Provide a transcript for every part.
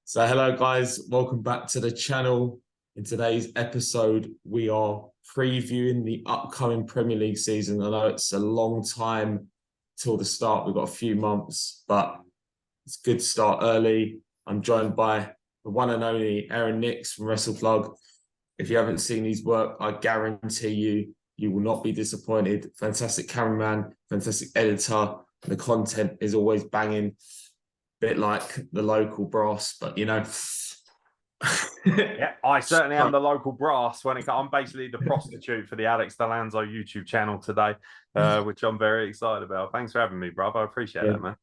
So hello guys, welcome back to the channel. In today's episode, we are previewing the upcoming Premier League season. I know it's a long time till the start. We've got a few months, but it's good to start early. I'm joined by the one and only Aeron Nix from WrestlePlug. If you haven't seen his work, I guarantee you will not be disappointed. Fantastic cameraman, fantastic editor. The content is always banging. Bit like the local brass, but Yeah, I certainly am the local brass when it comes. I'm basically the prostitute for the Alex Delanzo YouTube channel today, which I'm very excited about. Thanks for having me, brother. I appreciate that, man.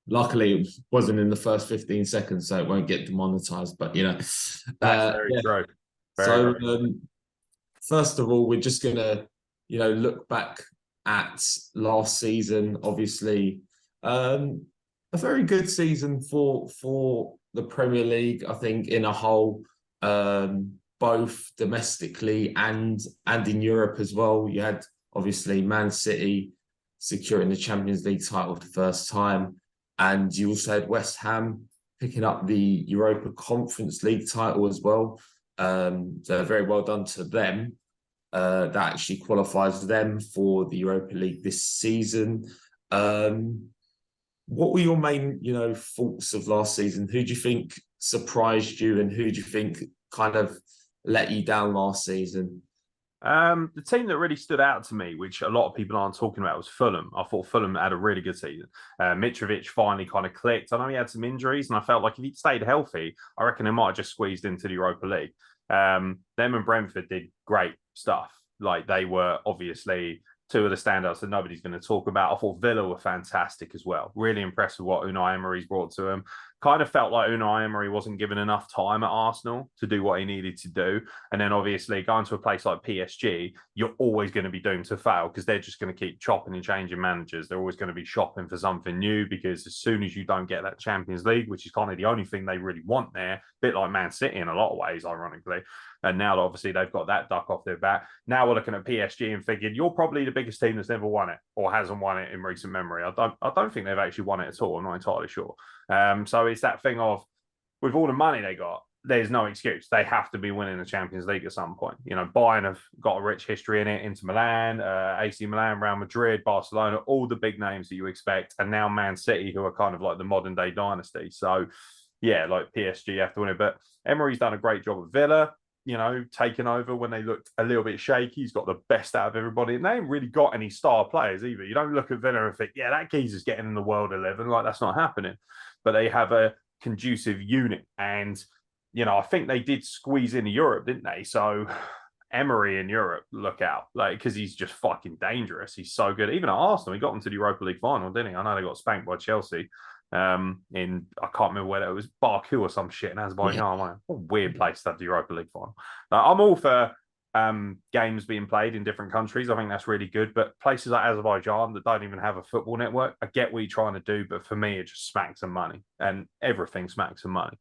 Luckily, it wasn't in the first 15 seconds, so it won't get demonetized. But that's very true. First of all, we're just gonna, look back at last season. Obviously, a very good season for the Premier League, I think, in a whole, both domestically and in Europe as well. You had obviously Man City securing the Champions League title for the first time, and you also had West Ham picking up the Europa Conference League title as well. So very well done to them. That actually qualifies them for the Europa League this season. What were your main, thoughts of last season? Who do you think surprised you, and who do you think kind of let you down last season? The team that really stood out to me, which a lot of people aren't talking about, was Fulham. I thought Fulham had a really good season. Mitrovic finally kind of clicked. I know he had some injuries, and I felt like if he'd stayed healthy, I reckon they might have just squeezed into the Europa League. Them and Brentford did great stuff. Like, they were obviously two of the standouts that nobody's going to talk about. I thought Villa were fantastic as well. Really impressed with what Unai Emery's brought to him. Kind of felt like Unai Emery wasn't given enough time at Arsenal to do what he needed to do. And then obviously going to a place like PSG, you're always going to be doomed to fail because they're just going to keep chopping and changing managers. They're always going to be shopping for something new because as soon as you don't get that Champions League, which is kind of the only thing they really want there, a bit like Man City in a lot of ways, ironically. And now obviously they've got that duck off their back. Now we're looking at PSG and thinking, you're probably the biggest team that's never won it or hasn't won it in recent memory. I don't think they've actually won it at all. I'm not entirely sure. So it's that thing of, with all the money they got, there's no excuse. They have to be winning the Champions League at some point. Bayern have got a rich history in it. Inter Milan, AC Milan, Real Madrid, Barcelona, all the big names that you expect. And now Man City, who are kind of like the modern day dynasty. So yeah, like PSG have to win it. But Emery's done a great job at Villa, taking over when they looked a little bit shaky. He's got the best out of everybody. And they ain't really got any star players either. You don't look at Villa and think, yeah, that geezer's getting in the world 11. Like, that's not happening. But they have a conducive unit. And, I think they did squeeze into Europe, didn't they? So Emery in Europe, look out. Like, because he's just fucking dangerous. He's so good. Even at Arsenal, he got them to the Europa League final, didn't he? I know they got spanked by Chelsea. In, I can't remember where it was, Baku or some shit in Azerbaijan. Yeah. Man, what a weird place to have the Europa League final. I'm all for games being played in different countries. I think that's really good. But places like Azerbaijan that don't even have a football network, I get what you're trying to do, but for me, it just smacks of money, and everything smacks of money.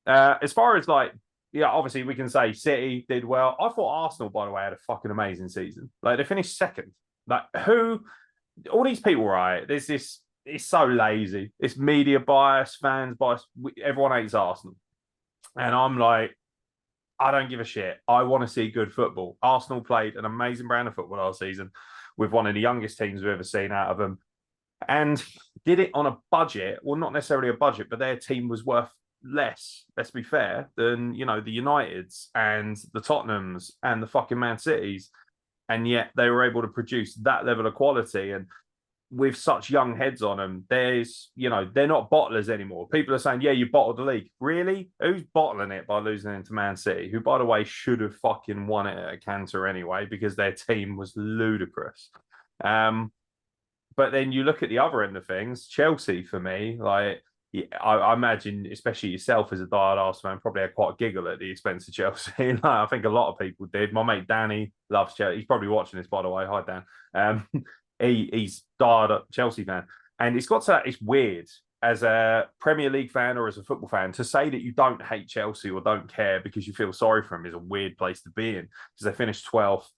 As far as obviously we can say City did well. I thought Arsenal, by the way, had a fucking amazing season. Like, they finished second. Like, all these people, right? There's this. It's so lazy. It's media bias, fans bias. Everyone hates Arsenal. And I'm like, I don't give a shit. I want to see good football. Arsenal played an amazing brand of football last season with one of the youngest teams we've ever seen out of them, and did it on a budget. Well, not necessarily a budget, but their team was worth less, let's be fair, than, the Uniteds and the Tottenhams and the fucking Man Cities. And yet they were able to produce that level of quality. And with such young heads on them, they're not bottlers anymore. People are saying, yeah, you bottled the league. Really? Who's bottling it by losing it to Man City, who, by the way, should have fucking won it at a canter anyway, because their team was ludicrous. But then you look at the other end of things, Chelsea, for me, like, yeah, I imagine, especially yourself as a diehard Arsenal fan, probably had quite a giggle at the expense of Chelsea. I think a lot of people did. My mate Danny loves Chelsea. He's probably watching this, by the way. Hi, Dan. He's died a Chelsea fan. And it's got to that, it's weird as a Premier League fan or as a football fan to say that you don't hate Chelsea or don't care because you feel sorry for them is a weird place to be in, because they finished 12th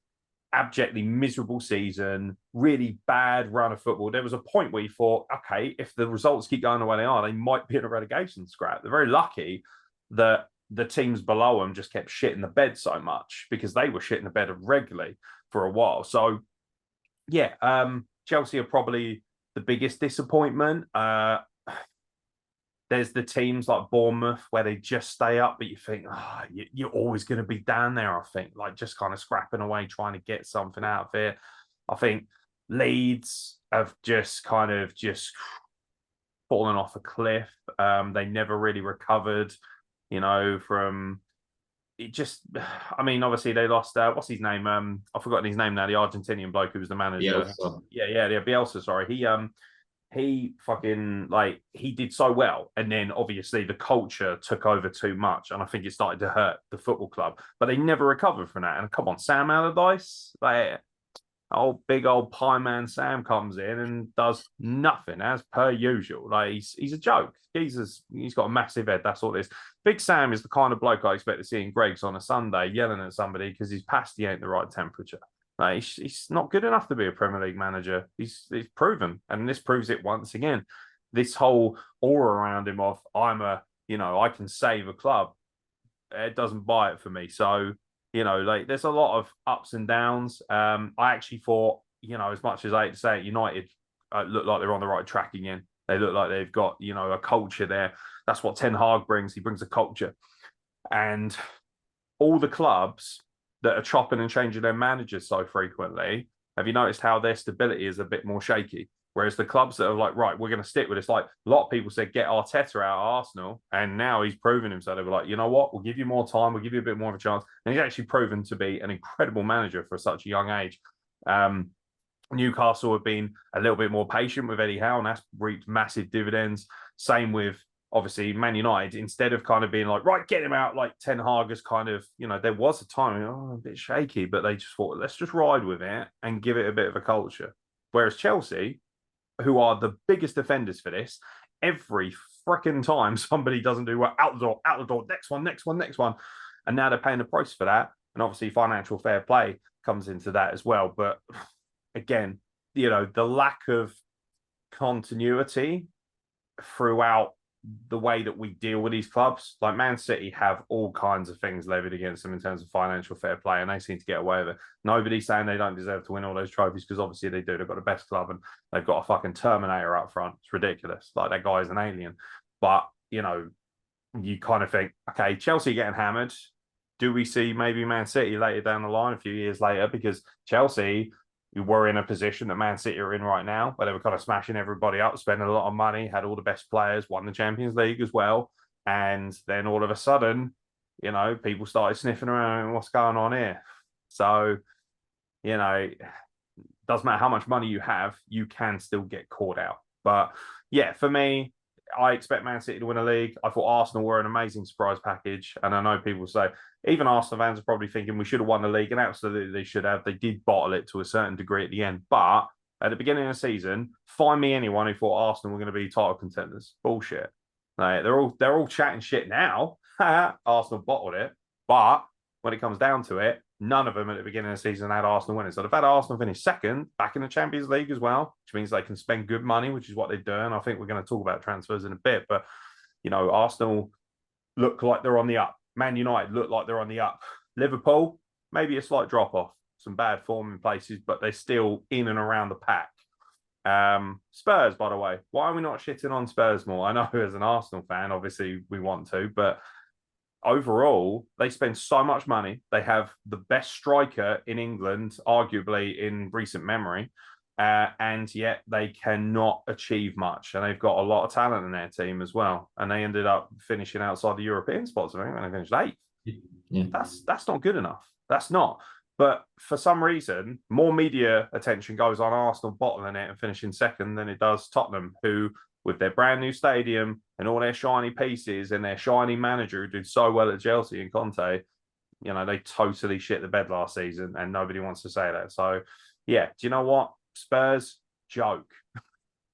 abjectly miserable season, really bad run of football. There was a point where you thought, okay, if the results keep going the way they are, they might be in a relegation scrap. They're very lucky that the teams below them just kept shitting the bed so much because they were shitting the bed regularly for a while. So, yeah, Chelsea are probably the biggest disappointment. There's the teams like Bournemouth where they just stay up, but you think, you're always going to be down there, I think, like just kind of scrapping away, trying to get something out of it. I think Leeds have just kind of just fallen off a cliff. They never really recovered, from it just, I mean, obviously they lost, what's his name? I've forgotten his name now, the Argentinian bloke who was the manager. Bielsa. Yeah, Bielsa, sorry. He fucking he did so well, and then obviously the culture took over too much, and I think it started to hurt the football club. But they never recovered from that. And come on, Sam Allardyce, big old pie man Sam comes in and does nothing as per usual. Like he's a joke. He's got a massive head. That's all it is. Big Sam is the kind of bloke I expect to see in Greg's on a Sunday yelling at somebody because his pasty ain't the right temperature. Like, he's not good enough to be a Premier League manager. He's proven, and this proves it once again. This whole aura around him of I can save a club, it doesn't buy it for me. So, there's a lot of ups and downs. I actually thought, as much as I hate to say it, United look like they're on the right track again. They look like they've got, a culture there. That's what Ten Hag brings. He brings a culture. And all the clubs that are chopping and changing their managers so frequently, have you noticed how their stability is a bit more shaky? Whereas the clubs that are like, right, we're going to stick with this. Like a lot of people said, get Arteta out of Arsenal, and now he's proven himself. They were like, you know what? We'll give you more time. We'll give you a bit more of a chance. And he's actually proven to be an incredible manager for such a young age. Newcastle have been a little bit more patient with Eddie Howe, and that's reaped massive dividends. Same with, obviously, Man United. Instead of kind of being like, right, get him out, like Ten Hag has kind of, there was a time, a bit shaky, but they just thought, let's just ride with it and give it a bit of a culture. Whereas Chelsea, who are the biggest offenders for this, every freaking time somebody doesn't do well, out the door, next one. And now they're paying the price for that. And obviously financial fair play comes into that as well. But again, the lack of continuity throughout the way that we deal with these clubs, like Man City have all kinds of things levied against them in terms of financial fair play, and they seem to get away with it. Nobody's saying they don't deserve to win all those trophies, because obviously they do. They've got the best club and they've got a fucking Terminator up front. It's ridiculous. Like, that guy is an alien. But, you kind of think, okay, Chelsea getting hammered. Do we see maybe Man City later down the line, a few years later? Because Chelsea, we were in a position that Man City are in right now, where they were kind of smashing everybody up, spending a lot of money, had all the best players, won the Champions League as well. And then all of a sudden, people started sniffing around, what's going on here? So, doesn't matter how much money you have, you can still get caught out. But yeah, for me, I expect Man City to win a league. I thought Arsenal were an amazing surprise package. And I know people say, even Arsenal fans are probably thinking we should have won the league, and absolutely they should have. They did bottle it to a certain degree at the end. But at the beginning of the season, find me anyone who thought Arsenal were going to be title contenders. Bullshit. Like, they're all chatting shit now. Arsenal bottled it. But when it comes down to it, none of them at the beginning of the season had Arsenal winning. So they've had Arsenal finish second, back in the Champions League as well, which means they can spend good money, which is what they're doing. I think we're going to talk about transfers in a bit. But, Arsenal look like they're on the up. Man United look like they're on the up. Liverpool, maybe a slight drop-off. Some bad form in places, but they're still in and around the pack. Spurs, by the way. Why are we not shitting on Spurs more? I know as an Arsenal fan, obviously we want to, but overall, they spend so much money. They have the best striker in England, arguably in recent memory, and yet they cannot achieve much. And they've got a lot of talent in their team as well. And they ended up finishing outside the European spots, I think, when they finished eighth. Yeah. That's not good enough. That's not. But for some reason, more media attention goes on Arsenal bottling it and finishing second than it does Tottenham, who, with their brand new stadium and all their shiny pieces and their shiny manager who did so well at Chelsea and Conte, they totally shit the bed last season, and nobody wants to say that. So, yeah, do you know what? Spurs, joke.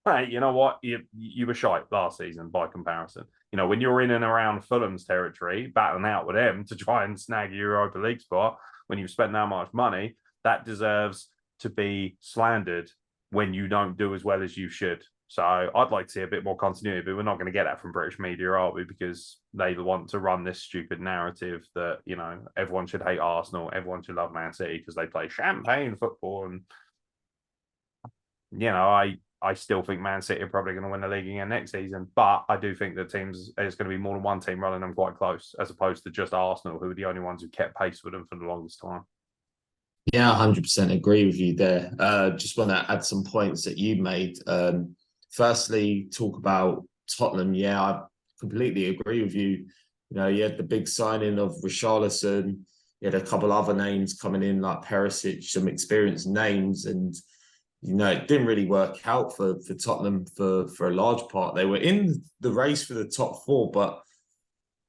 Hey, you know what? You were shite last season by comparison. When you're in and around Fulham's territory, battling out with them to try and snag a Europa League spot, when you've spent that much money, that deserves to be slandered when you don't do as well as you should. So I'd like to see a bit more continuity, but we're not going to get that from British media, are we? Because they want to run this stupid narrative that, you know, everyone should hate Arsenal, everyone should love Man City because they play champagne football. And, you know, I still think Man City are probably going to win the league again next season. But I do think that there's going to be more than one team running them quite close, as opposed to just Arsenal, who are the only ones who kept pace with them for the longest time. Yeah, 100% agree with you there. Just want to add some points that you made. Firstly, talk about Tottenham. Yeah, I completely agree with you. You know, you had the big signing of Richarlison. You had a couple other names coming in like Perisic, some experienced names, and you know it didn't really work out for Tottenham for a large part. They were in the race for the top four, but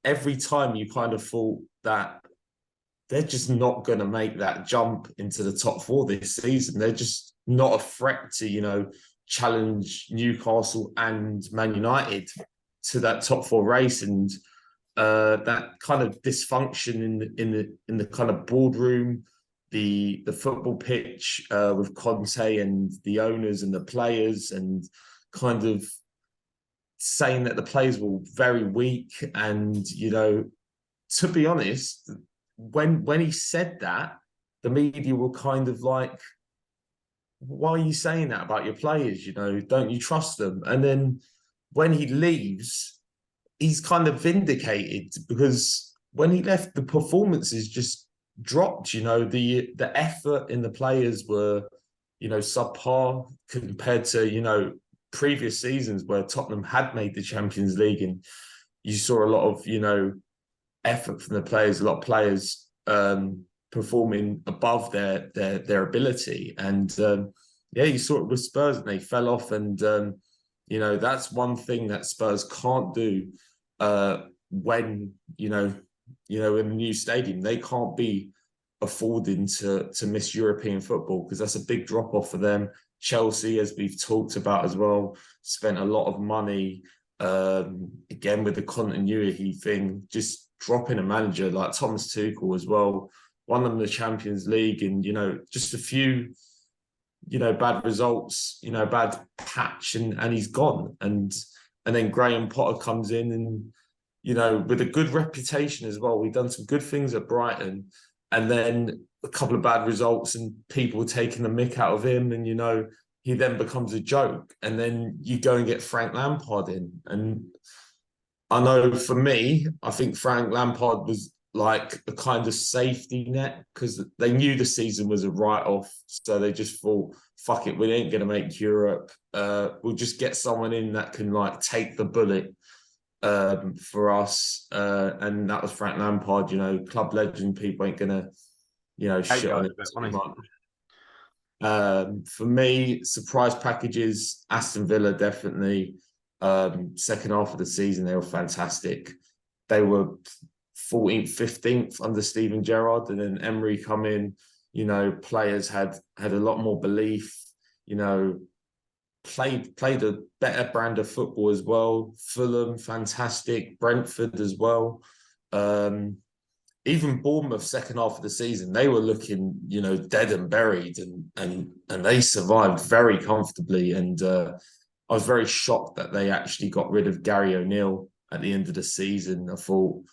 every time you kind of thought that they're just not going to make that jump into the top four this season. They're just not a threat to, you know, challenge Newcastle and Man United to that top four race. And that kind of dysfunction in the kind of boardroom, the football pitch with Conte and the owners and the players, and kind of saying that the players were very weak. And, you know, to be honest, when he said that, the media were kind of like, why are you saying that about your players? You know, don't you trust them? And then when he leaves, he's kind of vindicated, because when he left, the performances just dropped. You know, the effort in the players were, you know, subpar compared to, you know, previous seasons where Tottenham had made the Champions League, and you saw a lot of, you know, effort from the players, a lot of players performing above their ability. And yeah, you saw it with Spurs, and they fell off. And you know, that's one thing that Spurs can't do when you know in a new stadium. They can't be affording to miss European football, because that's a big drop off for them. Chelsea, as we've talked about as well, spent a lot of money again with the continuity thing, just dropping a manager like Thomas Tuchel as well, won them the Champions League, and you know, just a few, you know, bad results, you know, bad patch, and he's gone. And then Graham Potter comes in, and you know, with a good reputation as well. We've done some good things at Brighton, and then a couple of bad results and people taking the mick out of him, and you know, he then becomes a joke. And then you go and get Frank Lampard in, and I know for me, I think Frank Lampard was like a kind of safety net, because they knew the season was a write-off. So they just thought, fuck it, we ain't going to make Europe. We'll just get someone in that can like take the bullet for us. And that was Frank Lampard, you know, club legend. People ain't going to, you know, shit on it too much. For me, surprise packages, Aston Villa definitely. Second half of the season, they were fantastic. They were 14th, 15th under Steven Gerrard, and then Emery come in. You know, players had a lot more belief. You know, played a better brand of football as well. Fulham, fantastic. Brentford as well. Even Bournemouth, second half of the season, they were looking, you know, dead and buried, and they survived very comfortably. And I was very shocked that they actually got rid of Gary O'Neill at the end of the season. I thought,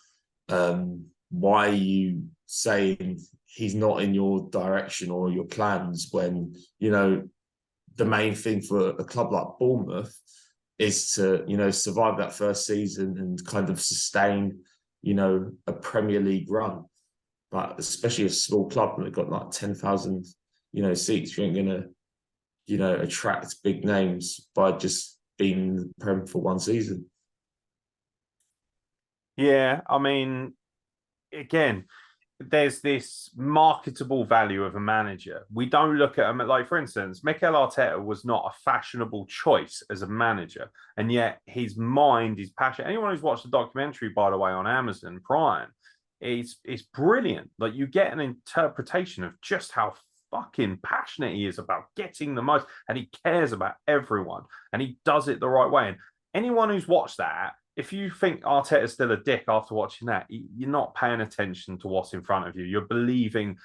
why are you saying he's not in your direction or your plans, when, you know, the main thing for a club like Bournemouth is to, you know, survive that first season and kind of sustain, you know, a Premier League run. But especially a small club, and they've got like 10,000, you know, seats, you ain't going to, you know, attract big names by just being in the Prem for one season. Yeah, I mean, again, there's this marketable value of a manager. We don't look at him like, for instance, Mikel Arteta was not a fashionable choice as a manager, and yet his mind, his passion. Anyone who's watched the documentary, by the way, on Amazon Prime, it's brilliant. Like, you get an interpretation of just how fucking passionate he is about getting the most, and he cares about everyone, and he does it the right way. And anyone who's watched that if you think Arteta's still a dick after watching that, you're not paying attention to what's in front of you. You're believing,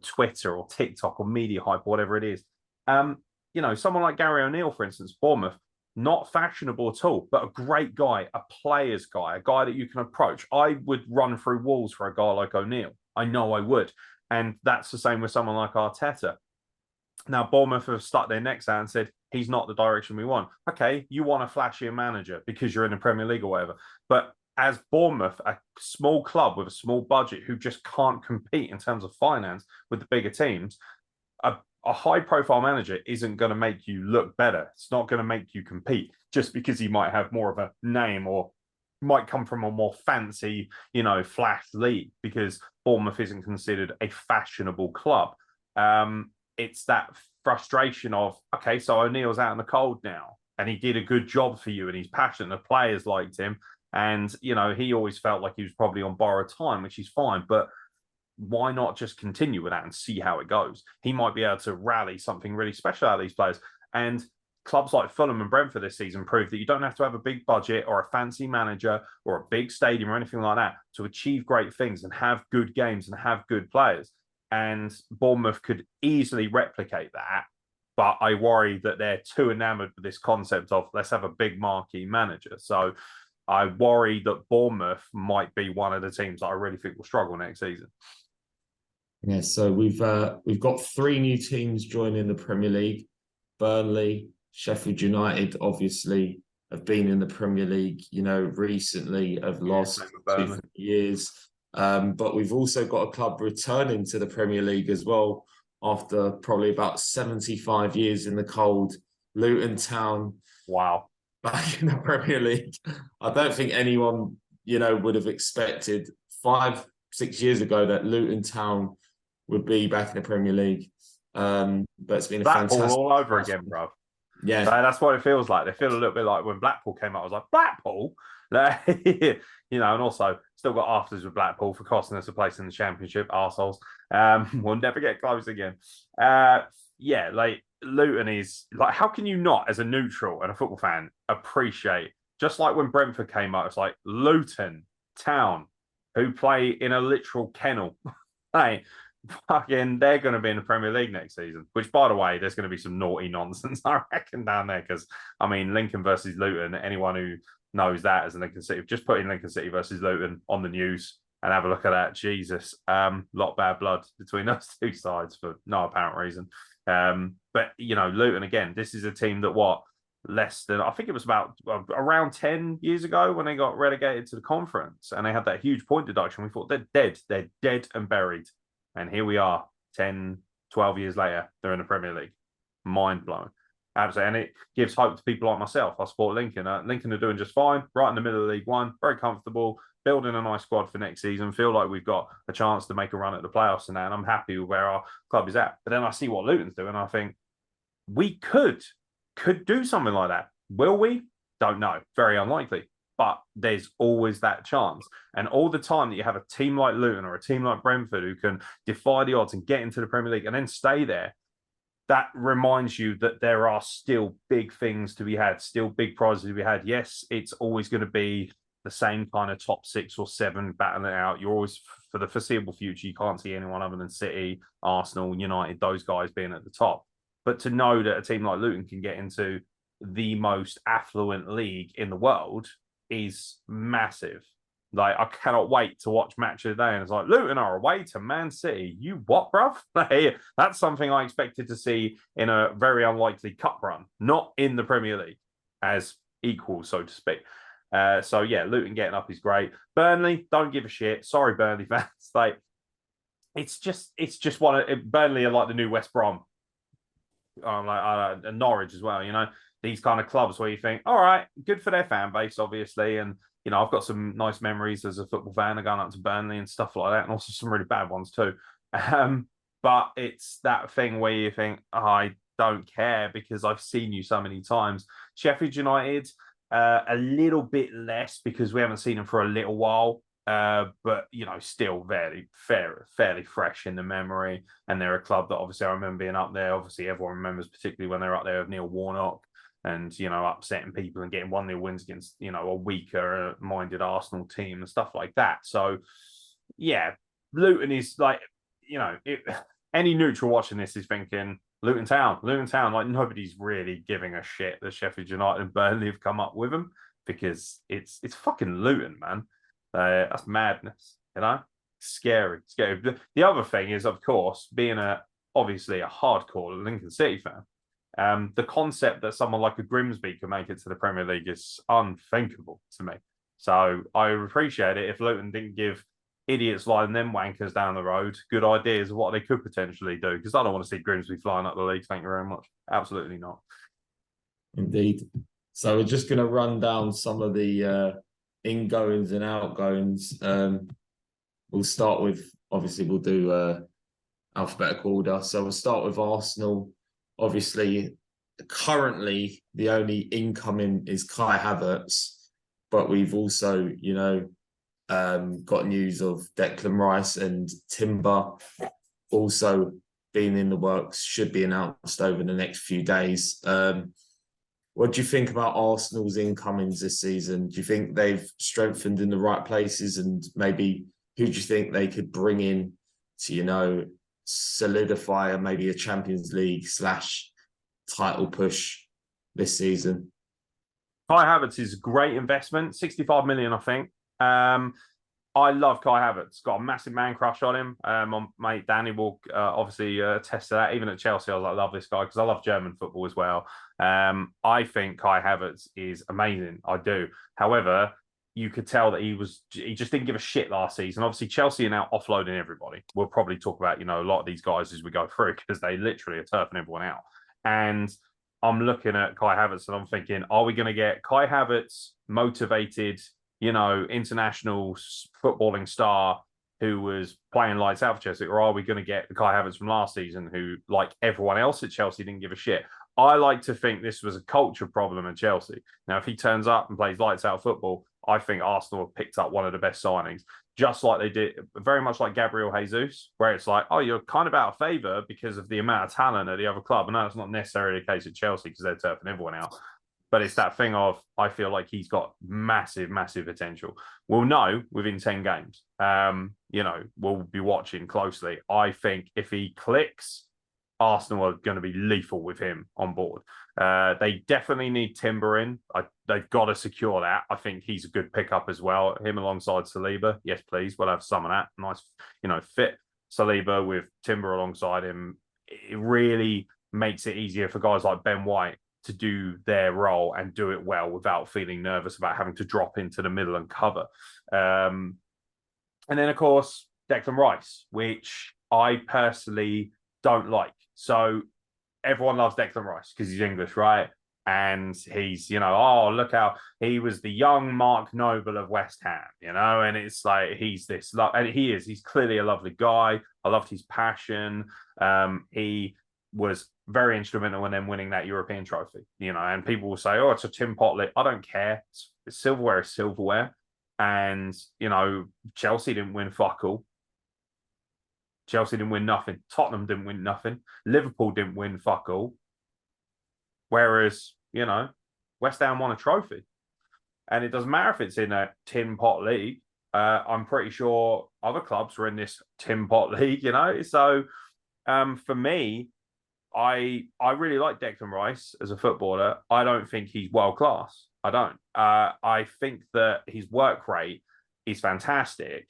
Twitter or TikTok or media hype or whatever it is. Someone like Gary O'Neill, for instance, Bournemouth, not fashionable at all, but a great guy, a player's guy, a guy that you can approach. I would run through walls for a guy like O'Neill. I know I would. And that's the same with someone like Arteta. Now, Bournemouth have stuck their necks out and said, he's not the direction we want. Okay, you want a flashier manager because you're in the Premier League or whatever. But as Bournemouth, a small club with a small budget who just can't compete in terms of finance with the bigger teams, a high-profile manager isn't going to make you look better. It's not going to make you compete just because he might have more of a name or might come from a more fancy, flash league, because Bournemouth isn't considered a fashionable club. It's that frustration of, okay, so O'Neill's out in the cold now and he did a good job for you and he's passionate. The players liked him. And, he always felt like he was probably on borrowed time, which is fine. But why not just continue with that and see how it goes? He might be able to rally something really special out of these players. And clubs like Fulham and Brentford this season prove that you don't have to have a big budget or a fancy manager or a big stadium or anything like that to achieve great things and have good games and have good players. And Bournemouth could easily replicate that. But I worry that they're too enamored with this concept of let's have a big marquee manager. So I worry that Bournemouth might be one of the teams that I really think will struggle next season. Yeah, so we've got 3 new teams joining the Premier League. Burnley, Sheffield United, obviously, have been in the Premier League, recently over the last 2 years. But we've also got a club returning to the Premier League as well after probably about 75 years in the cold. Luton Town. Wow. Back in the Premier League. I don't think anyone, would have expected 5-6 years ago that Luton Town would be back in the Premier League. But it's been a Blackpool fantastic all over again, bro. Yeah. So that's what it feels like. They feel a little bit like when Blackpool came out, I was like, Blackpool? And also still got afters with Blackpool for costing us a place in the Championship, arseholes. We'll never get close again. Luton is like, how can you not, as a neutral and a football fan, appreciate, just like when Brentford came out, it's like Luton Town, who play in a literal kennel. Hey, fucking, they're going to be in the Premier League next season, which, by the way, there's going to be some naughty nonsense, I reckon, down there. Because, Lincoln versus Luton, anyone who knows that as a Lincoln City, just put in Lincoln City versus Luton on the news and have a look at that. Jesus, lot of bad blood between those two sides for no apparent reason. But, Luton, again, this is a team that, less than, I think it was about around 10 years ago when they got relegated to the conference and they had that huge point deduction. We thought they're dead and buried. And here we are 10, 12 years later, they're in the Premier League. Mind blowing. Absolutely. And it gives hope to people like myself. I support Lincoln. Lincoln are doing just fine, right in the middle of League One, very comfortable, building a nice squad for next season. Feel like we've got a chance to make a run at the playoffs and that, and I'm happy with where our club is at. But then I see what Luton's doing, and I think we could do something like that. Will we? Don't know. Very unlikely. But there's always that chance. And all the time that you have a team like Luton or a team like Brentford who can defy the odds and get into the Premier League and then stay there, that reminds you that there are still big things to be had, still big prizes to be had. Yes, it's always going to be the same kind of top 6 or 7 battling it out. You're always, for the foreseeable future, you can't see anyone other than City, Arsenal, United, those guys being at the top. But to know that a team like Luton can get into the most affluent league in the world is massive. Like, I cannot wait to watch Match of the Day, and it's like, Luton are away to Man City. You what, bruv? That's something I expected to see in a very unlikely cup run, not in the Premier League, as equals, so to speak. Luton getting up is great. Burnley, don't give a shit. Sorry, Burnley fans. Like, it's just Burnley are like the new West Brom. And Norwich as well, these kind of clubs where you think, all right, good for their fan base, obviously. And, I've got some nice memories as a football fan of going up to Burnley and stuff like that, and also some really bad ones too. But it's that thing where you think, I don't care because I've seen you so many times. Sheffield United, a little bit less because we haven't seen them for a little while. But still fairly fresh in the memory. And they're a club that obviously I remember being up there. Obviously, everyone remembers, particularly when they're up there with Neil Warnock. and upsetting people and getting 1-0 wins against a weaker minded Arsenal team and stuff like that. So yeah, Luton is like any neutral watching this is thinking Luton Town. Like nobody's really giving a shit that Sheffield United and Burnley have come up with them, because it's fucking Luton, man. That's madness, Scary. The other thing is, of course, being obviously a hardcore Lincoln City fan, the concept that someone like a Grimsby could make it to the Premier League is unthinkable to me. So I appreciate it if Luton didn't give idiots like them wankers down the road good ideas of what they could potentially do, because I don't want to see Grimsby flying up the league. Thank you very much. Absolutely not. Indeed. So we're just going to run down some of the ingoings and outgoings. We'll start with, obviously, we'll do alphabetical order. So we'll start with Arsenal. Obviously, currently, the only incoming is Kai Havertz, but we've also, got news of Declan Rice and Timber also being in the works, should be announced over the next few days. What do you think about Arsenal's incomings this season? Do you think they've strengthened in the right places? And maybe who do you think they could bring in to, solidify maybe a Champions League / title push this season? Kai Havertz is a great investment, 65 million, I think. I love Kai Havertz. Got a massive man crush on him. My mate Danny will obviously attest to that. Even at Chelsea, I was like, love this guy, because I love German football as well. I think Kai Havertz is amazing. I do. However, you could tell that he just didn't give a shit last season. Obviously, Chelsea are now offloading everybody. We'll probably talk about, a lot of these guys as we go through, because they literally are turfing everyone out. And I'm looking at Kai Havertz and I'm thinking, are we going to get Kai Havertz motivated, international footballing star who was playing lights out for Chelsea, or are we going to get the Kai Havertz from last season who, like everyone else at Chelsea, didn't give a shit? I like to think this was a culture problem at Chelsea. Now, if he turns up and plays lights out football, I think Arsenal have picked up one of the best signings, just like they did, very much like Gabriel Jesus, where it's like, oh, you're kind of out of favour because of the amount of talent at the other club. And that's not necessarily the case at Chelsea, because they're turfing everyone out. But it's that thing of, I feel like he's got massive, massive potential. We'll know within 10 games. We'll be watching closely. I think if he clicks, Arsenal are going to be lethal with him on board. They definitely need Timber in. They've got to secure that. I think he's a good pickup as well. Him alongside Saliba. Yes, please. We'll have some of that. Nice, fit Saliba with Timber alongside him. It really makes it easier for guys like Ben White to do their role and do it well without feeling nervous about having to drop into the middle and cover. And then, of course, Declan Rice, which I personally don't like. So everyone loves Declan Rice because he's English, right? And he's, look how he was the young Mark Noble of West Ham, and it's like, he's this, and he's clearly a lovely guy. I loved his passion. He was very instrumental in them winning that European trophy, and people will say, oh, it's a Tim Pot league. I don't care. Silverware is silverware. And, Chelsea didn't win fuck all. Chelsea didn't win nothing. Tottenham didn't win nothing. Liverpool didn't win fuck all. Whereas, West Ham won a trophy. And it doesn't matter if it's in a Tin Pot league. I'm pretty sure other clubs were in this Tin Pot league, So for me, I really like Declan Rice as a footballer. I don't think he's world class. I don't. I think that his work rate is fantastic,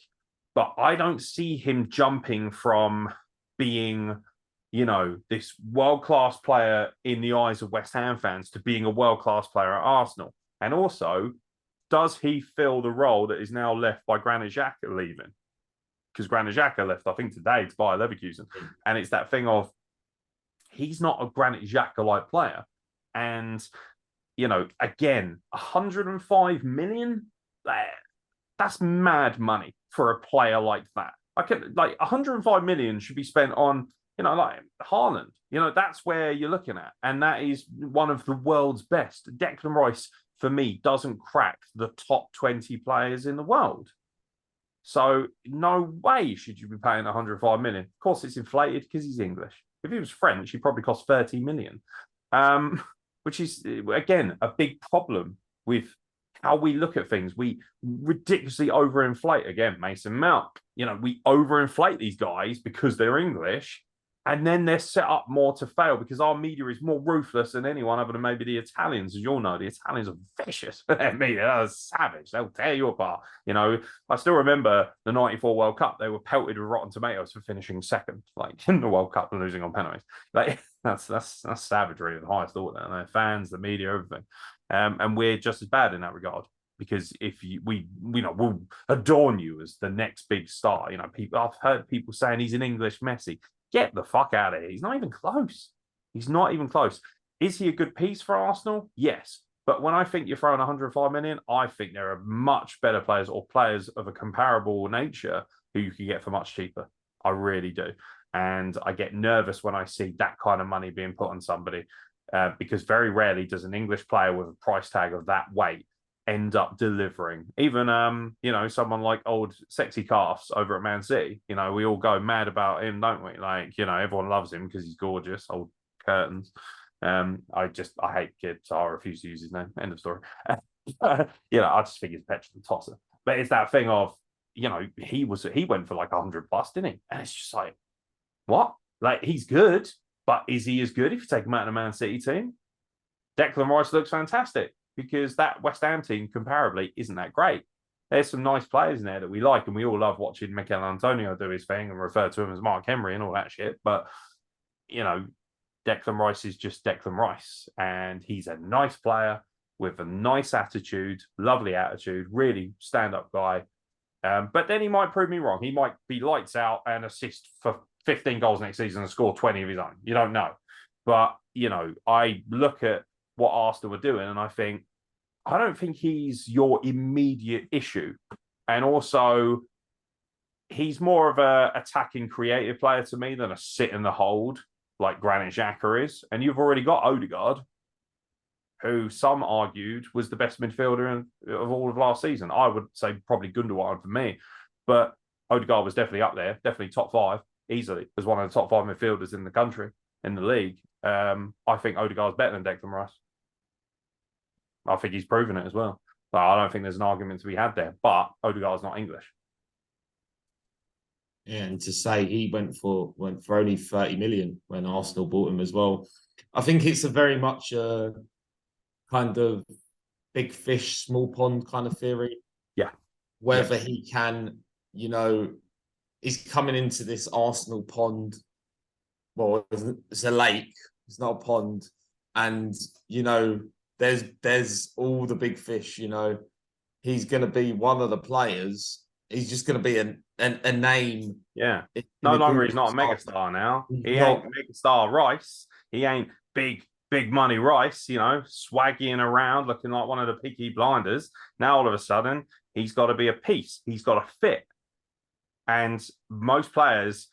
but I don't see him jumping from being, this world-class player in the eyes of West Ham fans to being a world-class player at Arsenal. And also, does he fill the role that is now left by Granit Xhaka leaving? Because Granit Xhaka left, I think, today to Bayer Leverkusen. And it's that thing of, he's not a Granit Xhaka-like player. And, again, 105 million? That's mad money for a player like that. 105 million should be spent on, like Haaland. That's where you're looking at. And that is one of the world's best. Declan Rice, for me, doesn't crack the top 20 players in the world. So no way should you be paying 105 million. Of course, it's inflated because he's English. If he was French, he'd probably cost 30 million. which is, again, a big problem with how we look at things. We ridiculously overinflate, again, Mason Mount. We overinflate these guys because they're English, and then they're set up more to fail because our media is more ruthless than anyone other than maybe the Italians. As you all know, the Italians are vicious. Their media are savage. They'll tear you apart. I still remember the '94 World Cup. They were pelted with rotten tomatoes for finishing second, like in the World Cup and losing on penalties. Like that's savagery of the highest order. And their fans, the media, everything, and we're just as bad in that regard. Because if we'll adorn you as the next big star. I've heard people saying he's an English Messi. Get the fuck out of here. He's not even close. He's not even close. Is he a good piece for Arsenal? Yes. But when I think you're throwing 105 million, I think there are much better players or players of a comparable nature who you can get for much cheaper. I really do. And I get nervous when I see that kind of money being put on somebody because very rarely does an English player with a price tag of that weight end up delivering. Even someone like old sexy calves over at Man City, we all go mad about him, don't we? Like, everyone loves him because he's gorgeous. Old curtains. I hate kids, so I refuse to use his name. End of story. I just think he's a petulant tosser. But it's that thing of, he went for like 100 plus, didn't he? And it's just like, what? Like, he's good, but is he as good if you take him out of the Man City team? Declan Rice looks fantastic, because that West Ham team, comparably, isn't that great. There's some nice players in there that we like, and we all love watching Mikel Antonio do his thing and refer to him as Mark Henry and all that shit. But, Declan Rice is just Declan Rice, and he's a nice player with a nice attitude, lovely attitude, really stand-up guy. But then he might prove me wrong. He might be lights out and assist for 15 goals next season and score 20 of his own. You don't know. But, I look at what Arsenal were doing, and I think, I don't think he's your immediate issue. And also, he's more of a attacking creative player to me than a sit in the hold like Granit Xhaka is. And you've already got Odegaard, who some argued was the best midfielder of all of last season. I would say probably Gundogan for me. But Odegaard was definitely up there, definitely top 5, easily, as one of the top 5 midfielders in the country, in the league. I think Odegaard's better than Declan Rice. I think he's proven it as well. But I don't think there's an argument to be had there. But Odegaard's not English. Yeah, and to say he went for only 30 million when Arsenal bought him as well. I think it's a very much a kind of big fish, small pond kind of theory. Yeah. Whether he can, he's coming into this Arsenal pond. Well, it's a lake. It's not a pond. And, there's all the big fish, He's going to be one of the players. He's just going to be a name. Yeah. No longer he's not a megastar now. He ain't megastar Rice. He ain't big money Rice, swagging around looking like one of the Peaky Blinders. Now all of a sudden he's got to be a piece. He's got to fit. And most players,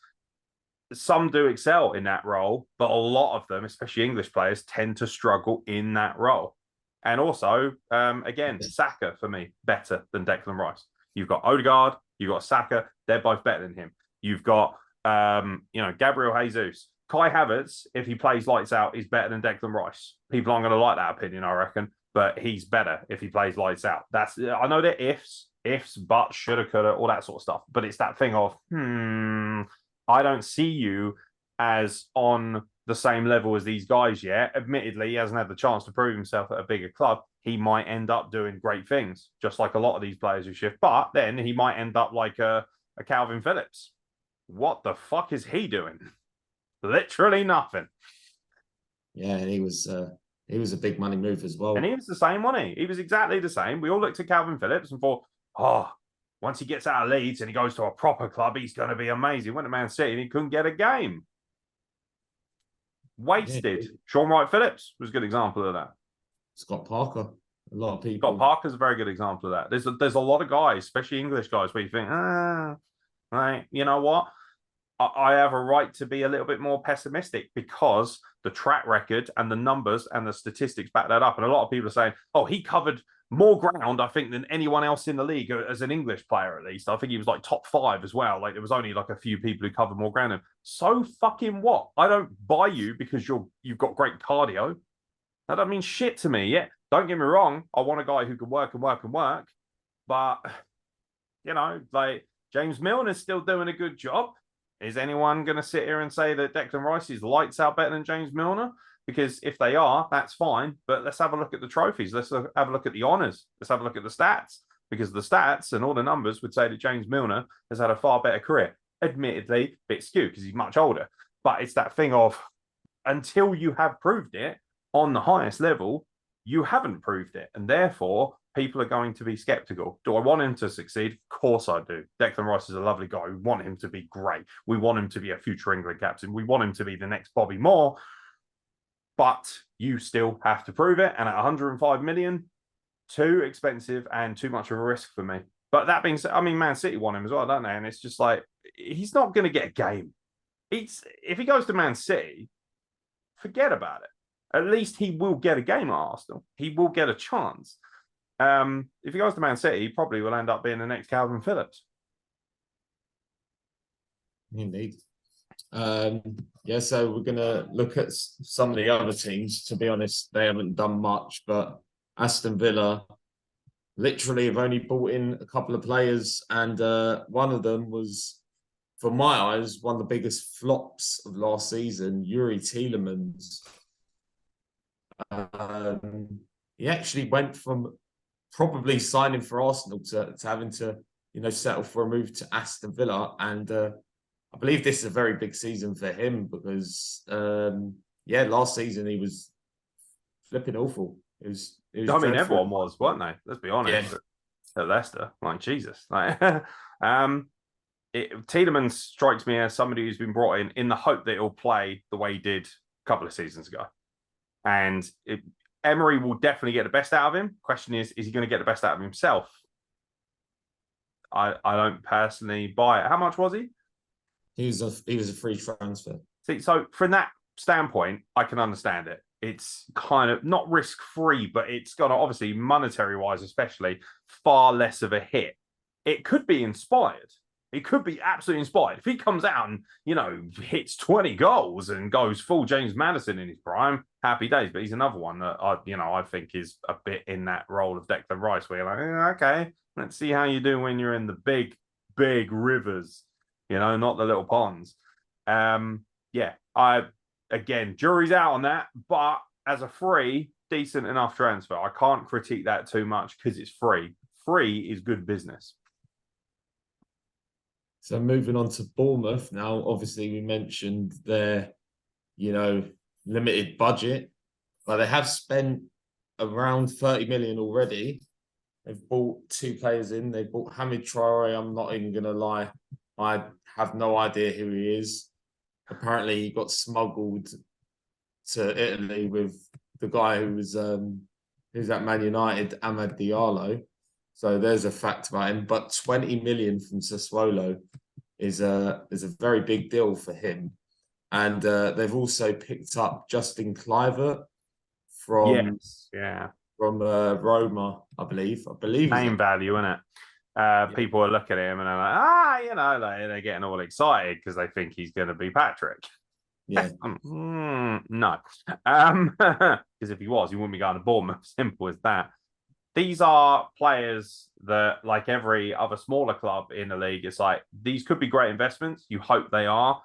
some do excel in that role, but a lot of them, especially English players, tend to struggle in that role. And also, again, Saka, for me, better than Declan Rice. You've got Odegaard, you've got Saka, they're both better than him. You've got, Gabriel Jesus. Kai Havertz, if he plays lights out, is better than Declan Rice. People aren't going to like that opinion, I reckon, but he's better if he plays lights out. I know they're ifs, but, shoulda, coulda, all that sort of stuff. But it's that thing of, I don't see you as on the same level as these guys yet. Admittedly, he hasn't had the chance to prove himself at a bigger club. He might end up doing great things, just like a lot of these players who shift. But then he might end up like a Calvin Phillips. What the fuck is he doing? Literally nothing. Yeah, and he was a big money move as well. And he was the same, wasn't he? He was exactly the same. We all looked at Calvin Phillips and thought, once he gets out of Leeds and he goes to a proper club, he's going to be amazing. He went to Man City and he couldn't get a game. Wasted. Yeah. Sean Wright-Phillips was a good example of that. Scott Parker, a lot of people. Scott Parker's a very good example of that. There's a lot of guys, especially English guys, where you think, right, you know what? I have a right to be a little bit more pessimistic because the track record and the numbers and the statistics back that up. And a lot of people are saying, he covered more ground, I think, than anyone else in the league as an English player, at least. I think he was like top 5 as well. Like, there was only like a few people who covered more ground. So fucking what? I don't buy you because you've got great cardio. That doesn't mean shit to me. Yeah, don't get me wrong. I want a guy who can work and work and work, but like James Milner's still doing a good job. Is anyone going to sit here and say that Declan Rice is lights out better than James Milner? Because if they are, that's fine. But let's have a look at the trophies. Let's have a look at the honours. Let's have a look at the stats. Because the stats and all the numbers would say that James Milner has had a far better career. Admittedly, a bit skewed because he's much older. But it's that thing of until you have proved it on the highest level, you haven't proved it. And therefore, people are going to be skeptical. Do I want him to succeed? Of course I do. Declan Rice is a lovely guy. We want him to be great. We want him to be a future England captain. We want him to be the next Bobby Moore. But you still have to prove it. And at 105 million, too expensive and too much of a risk for me. But that being said, I mean, Man City want him as well, don't they? And it's just like, he's not going to get a game. If he goes to Man City, forget about it. At least he will get a game at Arsenal. He will get a chance. If he goes to Man City, he probably will end up being the next Calvin Phillips. Indeed. So we're going to look at some of the other teams. To be honest, they haven't done much, but Aston Villa literally have only brought in a couple of players, and one of them was, for my eyes, one of the biggest flops of last season, Yuri Tielemans. He actually went from probably signing for Arsenal to having to, settle for a move to Aston Villa. And I believe this is a very big season for him because, last season he was flipping awful. It was dreadful. Everyone was, weren't they? Let's be honest. Yeah. At Leicester, like Jesus. Tielemans strikes me as somebody who's been brought in the hope that he'll play the way he did a couple of seasons ago. And Emery will definitely get the best out of him. Question is he going to get the best out of himself? I don't personally buy it. How much was he? He was a free transfer. See, so from that standpoint, I can understand it. It's kind of not risk-free, but it's got to, obviously, monetary-wise especially, far less of a hit. It could be inspired. It could be absolutely inspired. If he comes out and, hits 20 goals and goes full James Maddison in his prime, happy days. But he's another one that, I think is a bit in that role of Declan Rice, where you're like, okay, let's see how you do when you're in the big, big rivers, not the little ponds. Again, jury's out on that, but as a free, decent enough transfer. I can't critique that too much because it's free. Free is good business. So moving on to Bournemouth now, obviously we mentioned their, limited budget, but they have spent around 30 million already. They've bought two players in. They bought Hamid Traore. I'm not even going to lie. I have no idea who he is. Apparently he got smuggled to Italy with the guy who's at Man United, Amad Diallo. So there's a fact about him. But 20 million from Sassuolo is a very big deal for him. And they've also picked up Justin Kluivert from Roma, I believe. Name value, isn't it? People are looking at him and they're like, they're getting all excited because they think he's going to be Patrick. Yeah. No. Because if he was, he wouldn't be going to Bournemouth. Simple as that. These are players that, like every other smaller club in the league, it's like, these could be great investments. You hope they are.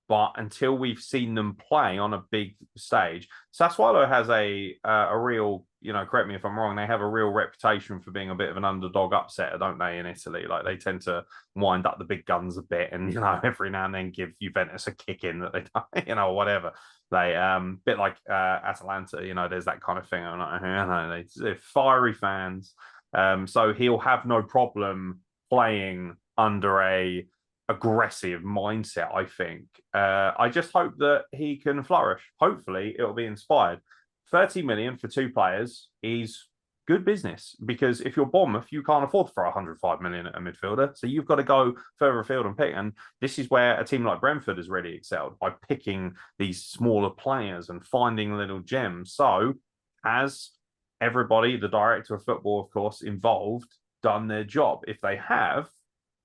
But until we've seen them play on a big stage, Sassuolo has a real, correct me if I'm wrong, they have a real reputation for being a bit of an underdog upsetter, don't they, in Italy? Like, they tend to wind up the big guns a bit and, every now and then give Juventus a kick in that they don't, whatever. They, bit like Atalanta, there's that kind of thing. They're fiery fans. So he'll have no problem playing under a aggressive mindset, I think. I just hope that he can flourish. Hopefully it'll be inspired. 30 million for two players is good business, because if you're Bournemouth, you can't afford for 105 million at a midfielder. So you've got to go further afield and pick. And this is where a team like Brentford has really excelled, by picking these smaller players and finding little gems. So has everybody, the director of football, of course, involved, done their job? If they have,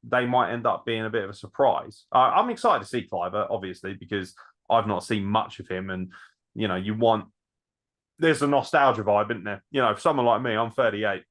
they might end up being a bit of a surprise. I'm excited to see Kluivert, obviously, because I've not seen much of him. And, you want there's a nostalgia vibe, isn't there? You know, for someone like me, I'm 38.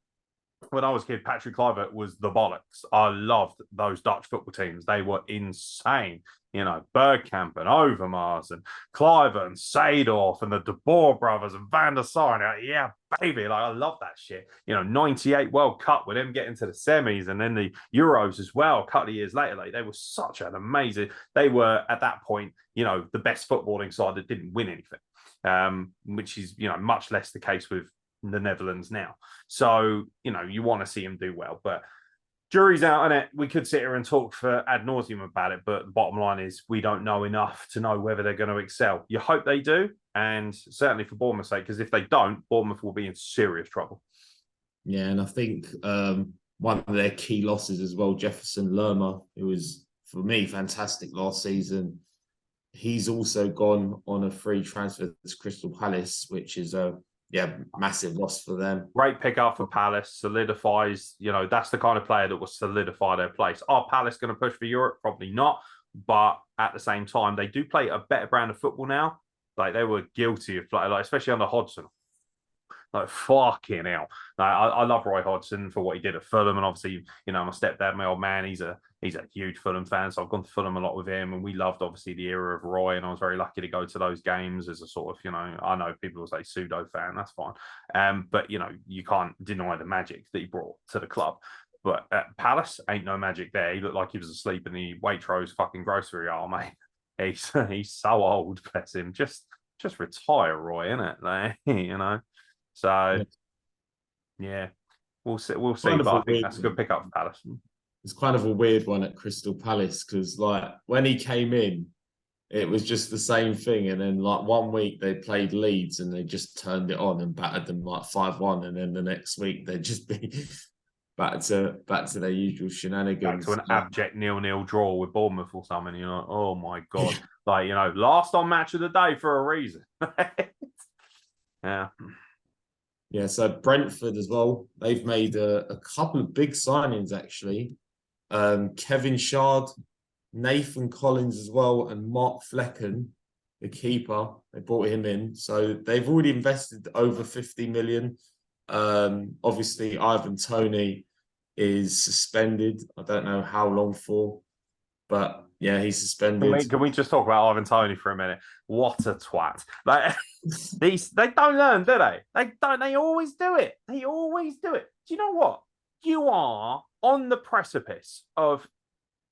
When I was a kid, Patrick Kluivert was the bollocks. I loved those Dutch football teams. They were insane. You know, Bergkamp and Overmars and Kluivert and Seedorf and the De Boer brothers and Van der Sar. Like, yeah, baby. Like, I love that shit. You know, 98 World Cup with them getting to the semis and then the Euros as well a couple of years later. Like, they were such an amazing... They were, at that point, you know, the best footballing side that didn't win anything, which is, you know, much less the case with the Netherlands now. So, you know, you want to see him do well, but jury's out on it. We could sit here and talk for ad nauseum about it, but the bottom line is we don't know enough to know whether they're going to excel. You hope they do, and certainly for Bournemouth's sake, because if they don't, Bournemouth will be in serious trouble. Yeah, and I think one of their key losses as well, Jefferson Lerma, who was, for me, fantastic last season. He's also gone on a free transfer to Crystal Palace, which is a massive loss for them. Great pick up for Palace, solidifies, you know, that's the kind of player that will solidify their place. Are Palace going to push for Europe? Probably not. But at the same time, they do play a better brand of football now. Like, they were guilty of playing, like, especially under Hodgson. Like, fucking hell. Like, I love Roy Hodgson for what he did at Fulham. And obviously, you know, my stepdad, my old man, he's a huge Fulham fan. So I've gone to Fulham a lot with him. And we loved, obviously, the era of Roy. And I was very lucky to go to those games as a sort of, you know, I know people will say pseudo fan. That's fine. But, you know, you can't deny the magic that he brought to the club. But at Palace, ain't no magic there. He looked like he was asleep in the Waitrose fucking grocery aisle, mate. He's so old, bless him. Just retire, Roy, innit? Like, you know. So, yeah, we'll see. But I think that's a good pickup for Palace. It's kind of a weird one at Crystal Palace because, like, when he came in, it was just the same thing. And then, like, 1 week they played Leeds and they just turned it on and battered them like 5-1. And then the next week they'd just be back to their usual shenanigans. Back to an abject 0-0 draw with Bournemouth or something. You're like, oh my God. Like, you know, last on match of the day for a reason. Yeah. Yeah, so Brentford as well. They've made a couple of big signings, actually. Kevin Shard, Nathan Collins as well, and Mark Flecken, the keeper. They brought him in. So they've already invested over 50 million. Obviously, Ivan Toney is suspended. I don't know how long for, but yeah, he's suspended. Can we just talk about Ivan Toney for a minute? What a twat! Like, they don't learn, do they? They don't. They always do it. They always do it. Do you know what? You are on the precipice of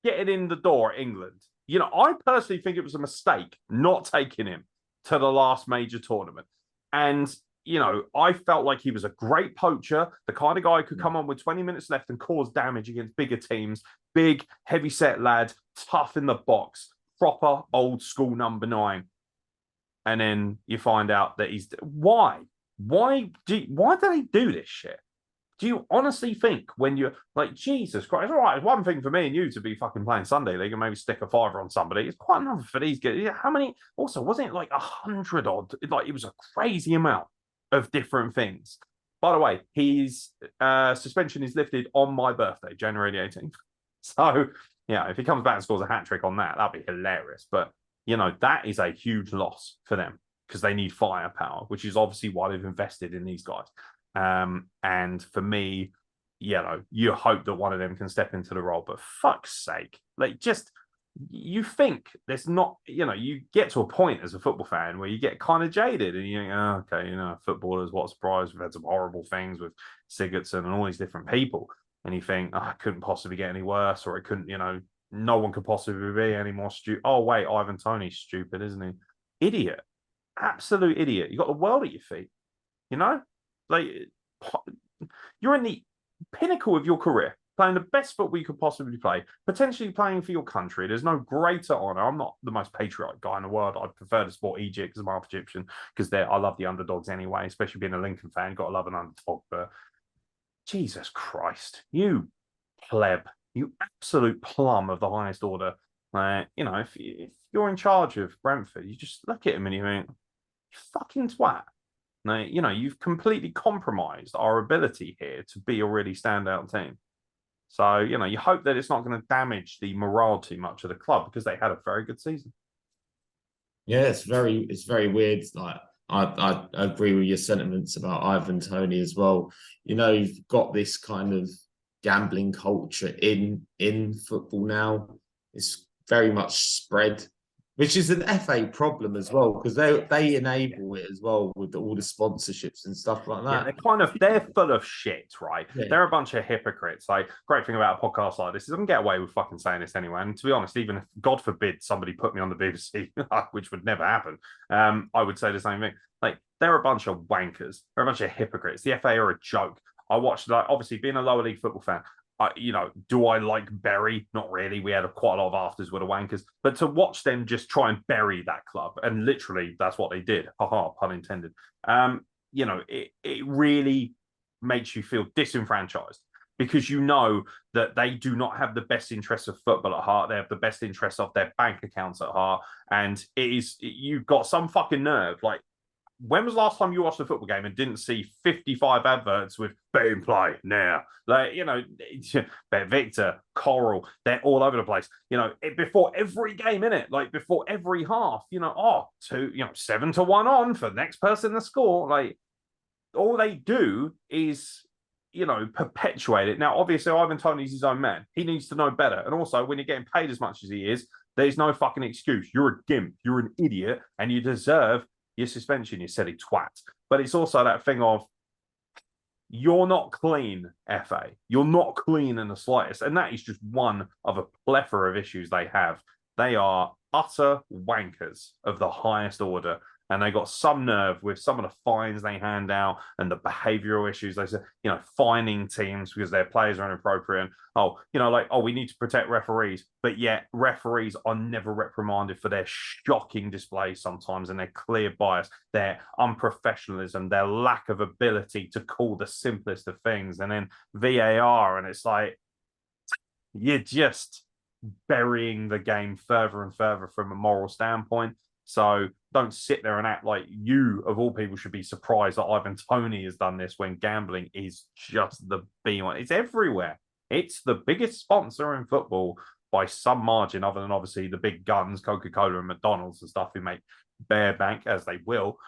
getting in the door at England. You know, I personally think it was a mistake not taking him to the last major tournament. And, you know, I felt like he was a great poacher, the kind of guy who could come on with 20 minutes left and cause damage against bigger teams. Big, heavy-set lad, tough in the box, proper old school number 9. And then you find out that he's... Why? Why do they do this shit? Do you honestly think when you're like, Jesus Christ, all right, it's one thing for me and you to be fucking playing Sunday League and maybe stick a fiver on somebody. It's quite another for these guys. How many? Also, wasn't it like 100 odd? Like, it was a crazy amount of different things. By the way, his suspension is lifted on my birthday, January the 18th. So, yeah, if he comes back and scores a hat trick on that, that'd be hilarious. But, you know, that is a huge loss for them because they need firepower, which is obviously why they've invested in these guys. And for me, you know, you hope that one of them can step into the role, but fuck's sake, like, just, you think there's not, you know, you get to a point as a football fan where you get kind of jaded and you think, oh, okay, you know, footballers, what a surprise, we've had some horrible things with Sigurdsson and all these different people. And you think, oh, it couldn't possibly get any worse, or it couldn't, you know, no one could possibly be any more stupid. Oh, wait, Ivan Toney's stupid, isn't he? Idiot. Absolute idiot. You got the world at your feet, you know? Like, you're in the pinnacle of your career, playing the best football you could possibly play, potentially playing for your country. There's no greater honour. I'm not the most patriotic guy in the world. I'd prefer to support Egypt because I'm half Egyptian, because I love the underdogs anyway, especially being a Lincoln fan. You've got to love an underdog. But Jesus Christ, you pleb, you absolute plum of the highest order. You know, if you're in charge of Brentford, you just look at him and you think, you fucking twat. Now, you know, you've completely compromised our ability here to be a really standout team. So, you know, you hope that it's not going to damage the morale too much of the club because they had a very good season. Yeah, it's very weird. Like, I agree with your sentiments about Ivan Toney as well. You know, you've got this kind of gambling culture in football now. It's very much spread, which is an FA problem as well because they enable it as well with all the sponsorships and stuff like Yeah, that. they're full of shit, right? Yeah. They're a bunch of hypocrites. Like, great thing about a podcast like this is I can get away with fucking saying this anyway. And to be honest, even if God forbid somebody put me on the BBC, which would never happen, I would say the same thing. Like, they're a bunch of wankers. They're a bunch of hypocrites. The FA are a joke. I watched, like, obviously being a lower league football fan. Do I like Bury? Not really. We had quite a lot of afters with the wankers, but to watch them just try and bury that club, and literally that's what they did. Haha, pun intended. It really makes you feel disenfranchised because you know that they do not have the best interests of football at heart. They have the best interests of their bank accounts at heart. And you've got some fucking nerve. Like, when was the last time you watched a football game and didn't see 55 adverts with bet in play now? Like, Bet Victor, Coral, they're all over the place. Before every game in it, like before every half, 7-1 on for the next person to score. Like, all they do is, perpetuate it. Now, obviously, Ivan Toney's his own man. He needs to know better. And also, when you're getting paid as much as he is, there's no fucking excuse. You're a gimp. You're an idiot. And you deserve your suspension, you silly twat. But it's also that thing of, you're not clean, FA. You're not clean in the slightest. And that is just one of a plethora of issues they have. They are utter wankers of the highest order. And they got some nerve with some of the fines they hand out and the behavioral issues. They say, fining teams because their players are inappropriate. We need to protect referees. But yet referees are never reprimanded for their shocking displays sometimes and their clear bias, their unprofessionalism, their lack of ability to call the simplest of things. And then VAR, and it's like, you're just burying the game further and further from a moral standpoint. So don't sit there and act like you, of all people, should be surprised that Ivan Toney has done this when gambling is just the B1. It's everywhere. It's the biggest sponsor in football by some margin, other than obviously the big guns, Coca-Cola and McDonald's and stuff, who make bare bank, as they will.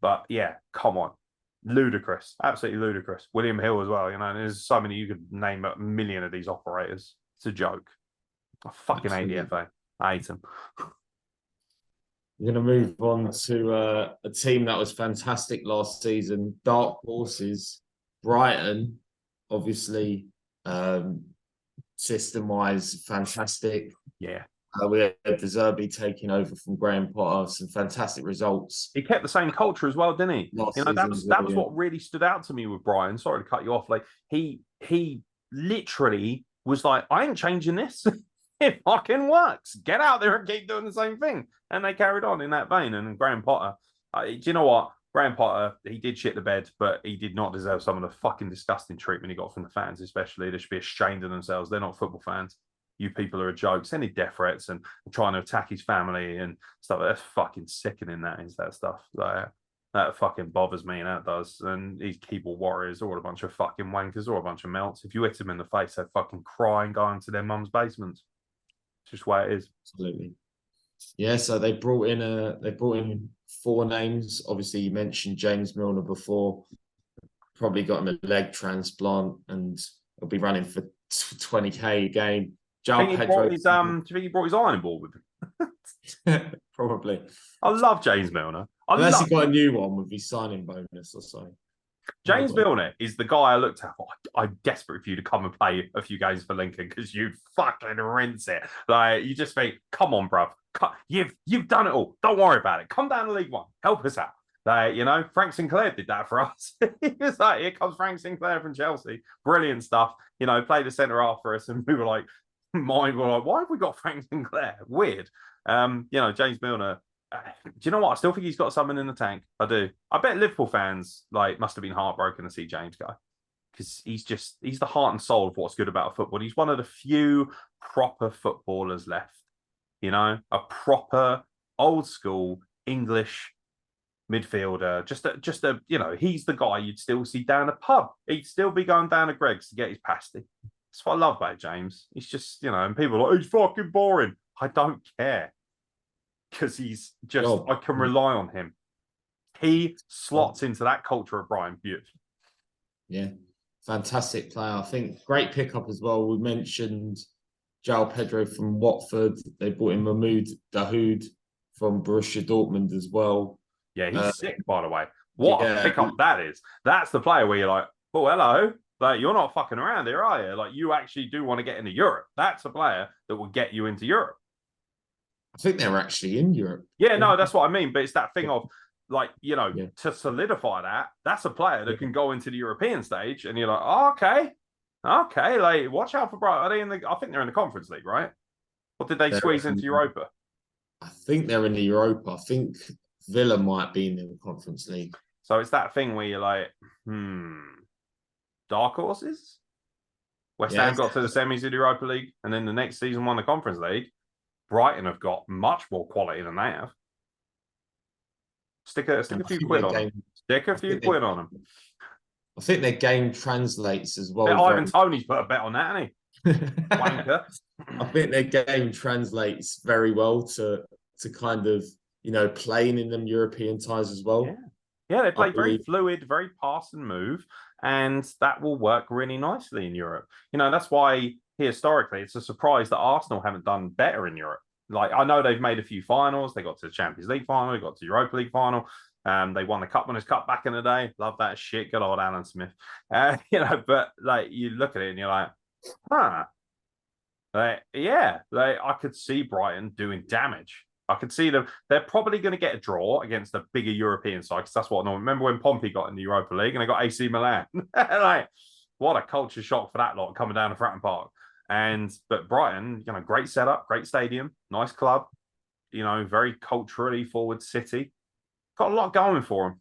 But yeah, come on. Ludicrous. Absolutely ludicrous. William Hill as well. There's so many, you could name a million of these operators. It's a joke. I fucking hate the FA. I hate them. We're going to move on to a team that was fantastic last season. Dark horses, Brighton, obviously, system-wise, fantastic. Yeah. We had De Zerbi taking over from Graham Potter, some fantastic results. He kept the same culture as well, didn't he? That was what really stood out to me with Brian. Sorry to cut you off. Like, he literally was like, I ain't changing this. It fucking works. Get out there and keep doing the same thing. And they carried on in that vein. And Graham Potter, do you know what? Graham Potter, he did shit the bed, but he did not deserve some of the fucking disgusting treatment he got from the fans, especially. They should be ashamed of themselves. They're not football fans. You people are a joke. Sending death threats and trying to attack his family and stuff. That's fucking sickening, that stuff. Like, that fucking bothers me, and that does. And these keyboard warriors are all a bunch of fucking wankers or a bunch of melts. If you hit them in the face, they fucking cry and go into their mum's basements. Just where it is. Absolutely. Yeah, so they brought in 4 names. Obviously, you mentioned James Milner before. Probably got him a leg transplant, and he'll be running for 20k a game. Do you think he brought his ironing board with him? Probably. I love James Milner. Unless he got a new one with his signing bonus or something. James Milner is the guy I looked at. I'm desperate for you to come and play a few games for Lincoln because you'd fucking rinse it. Like, you just think, come on, bruv. You've done it all. Don't worry about it. Come down to League One. Help us out. Like, Frank Sinclair did that for us. He was like, here comes Frank Sinclair from Chelsea. Brilliant stuff. Played the centre half for us, and we were like, why have we got Frank Sinclair? Weird. James Milner. Do you know what? I still think he's got something in the tank. I do. I bet Liverpool fans must have been heartbroken to see James go, because he's the heart and soul of what's good about football. He's one of the few proper footballers left. A proper old school English midfielder. He's the guy you'd still see down a pub. He'd still be going down to Greg's to get his pasty. That's what I love about James. He's just, and people are like, he's fucking boring. I don't care. Because he's just, I can rely on him. He slots into that culture of Brighton beautifully. Yeah, fantastic player. I think great pickup as well. We mentioned João Pedro from Watford. They brought in Mahmoud Dahoud from Borussia Dortmund as well. Yeah, he's sick, by the way. What a Yeah, pickup that is. That's the player where you're like, oh, hello. Like, you're not fucking around here, are you? Like, you actually do want to get into Europe. That's a player that will get you into Europe. I think they're actually in Europe. Yeah, no, that's what I mean. But it's that thing of, like, Yeah. to solidify that, that's a player that can go into the European stage, and you're like, oh, okay. Okay, like, watch out for Brighton. Are they in the? I think they're in the Conference League, right? Or did they squeeze into Europa? I think they're in the Europa. I think Villa might be in the Conference League. So it's that thing where you're like, dark horses? West Ham got to the semis of the Europa League, and then the next season won the Conference League. Brighton have got much more quality than they have. Stick a few quid on them. Stick a few quid on them. I think their game translates as well. Ivan Toney's put a bet on that, hasn't he? Wanker. I think their game translates very well to kind of, playing in them European ties as well. Yeah, they play very fluid, very pass and move, and that will work really nicely in Europe. That's why historically it's a surprise that Arsenal haven't done better in Europe. Like, I know they've made a few finals. They got to the Champions League final. They got to the Europa League final. They won the Cup Winners' Cup back in the day. Love that shit. Good old Alan Smith. But like, you look at it and you're like, huh. I could see Brighton doing damage. I could see them. They're probably going to get a draw against a bigger European side, because that's what I remember when Pompey got in the Europa League and they got AC Milan. Like, what a culture shock for that lot coming down to Fratton Park. But Brighton, great setup, great stadium, nice club, very culturally forward city. Got a lot going for them.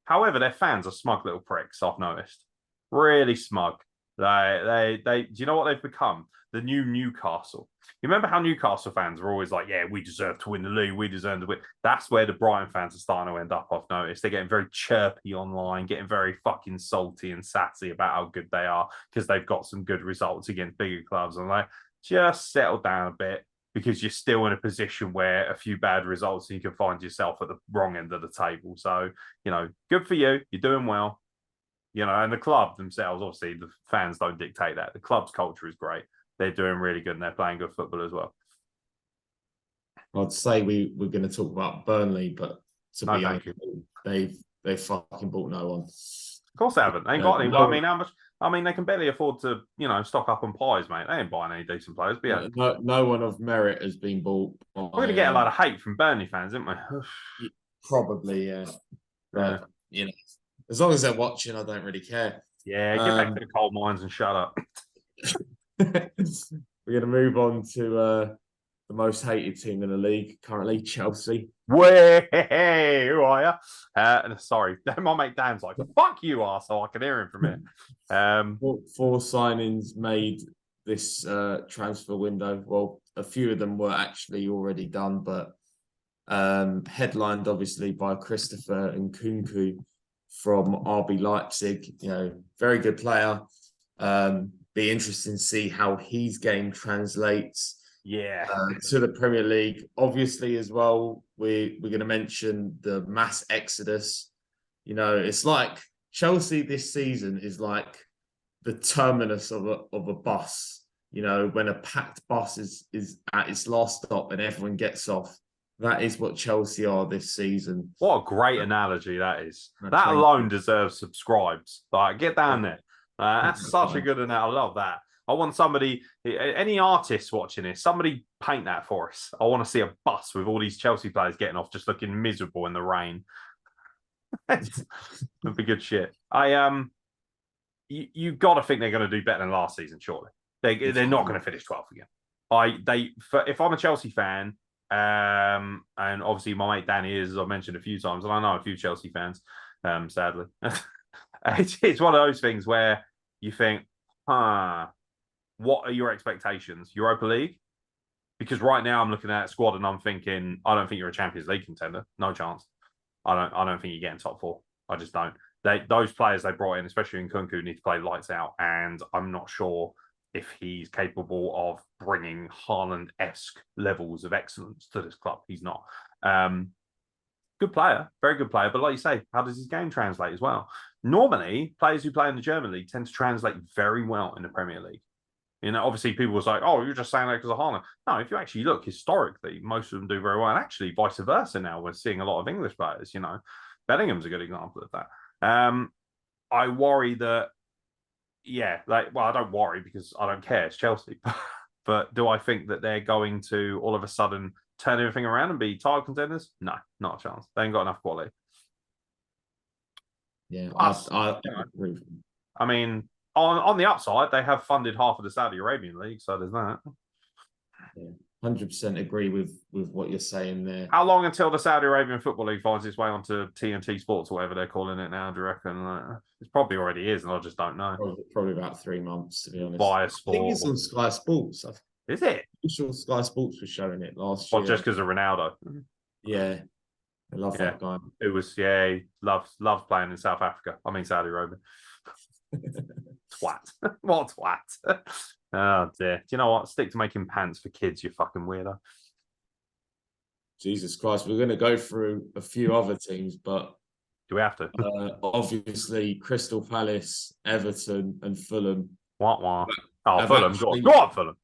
However, their fans are smug little pricks, I've noticed. Really smug. Do you know what they've become? The new Newcastle. You remember how Newcastle fans were always like, yeah, we deserve to win the league. We deserve to win. That's where the Brighton fans are starting to end up, I've noticed. They're getting very chirpy online, getting very fucking salty and sassy about how good they are because they've got some good results against bigger clubs. And like, just settle down a bit, because you're still in a position where a few bad results and you can find yourself at the wrong end of the table. So, good for you. You're doing well. And the club themselves, obviously, the fans don't dictate that. The club's culture is great. They're doing really good and they're playing good football as well. I'd say we're going to talk about Burnley, but to be honest, they've fucking bought no one. Of course they haven't. They ain't got any. I mean, how much? I mean, they can barely afford to, stock up on pies, mate. They ain't buying any decent players. But yeah. No one of merit has been bought. We're going to get a lot of hate from Burnley fans, aren't we? Probably, yeah. But, as long as they're watching, I don't really care. Yeah, get back to the coal mines and shut up. We're going to move on to the most hated team in the league currently, Chelsea. Way, who are you? Sorry, my mate Dan's like, fuck you, arsehole. I can hear him from here. Four signings made this transfer window. Well, a few of them were actually already done, but headlined obviously by Christopher Nkunku from RB Leipzig. Very good player. Be interesting to see how his game translates to the Premier League. Obviously, as well, we're going to mention the mass exodus. It's like Chelsea this season is like the terminus of a bus. When a packed bus is at its last stop and everyone gets off. That is what Chelsea are this season. What a great analogy that is. That alone deserves subscribes. Like, get down there. That's such a good analogy. I love that. I want somebody, any artists watching this, somebody paint that for us. I want to see a bus with all these Chelsea players getting off, just looking miserable in the rain. That'd be good shit. You got to think they're going to do better than last season, surely. They're not going to finish 12th again. If I'm a Chelsea fan, and obviously my mate Danny is, as I've mentioned a few times, and I know a few Chelsea fans, sadly. It's one of those things where you think, what are your expectations? Europa League? Because right now I'm looking at a squad and I'm thinking, I don't think you're a Champions League contender. No chance. I don't think you're getting top four. I just don't. Those players they brought in, especially in Nkunku, need to play lights out, and I'm not sure if he's capable of bringing Haaland-esque levels of excellence to this club. He's not. Good player, very good player. But like you say, how does his game translate as well? Normally, players who play in the German league tend to translate very well in the Premier League. Obviously, people was like, "Oh, you're just saying that because of Haaland." No, if you actually look historically, most of them do very well, and actually, vice versa. Now we're seeing a lot of English players. Bellingham's a good example of that. I worry that, I don't worry because I don't care. It's Chelsea, but do I think that they're going to all of a sudden turn everything around and be title contenders? No, not a chance. They ain't got enough quality. Yeah, Plus, I agree. I mean, on the upside, they have funded half of the Saudi Arabian league, so there's that. Yeah, 100% agree with what you're saying there. How long until the Saudi Arabian Football League finds its way onto TNT Sports or whatever they're calling it now? Do you reckon? It probably already is, and I just don't know. Probably about 3 months, to be honest. Via I Sport. think it's on Sky Sports. Is it? I'm sure Sky Sports was showing it last year. Well, just because of Ronaldo. Yeah. I love that guy. It was, he loves playing in South Africa. I mean, Saudi Arabia. Twat. What twat? Oh, dear. Do you know what? Stick to making pants for kids, you fucking weirdo. Jesus Christ. We're going to go through a few other teams, but... Do we have to? Obviously, Crystal Palace, Everton and Fulham. What? Oh, Fulham. Go on, Fulham.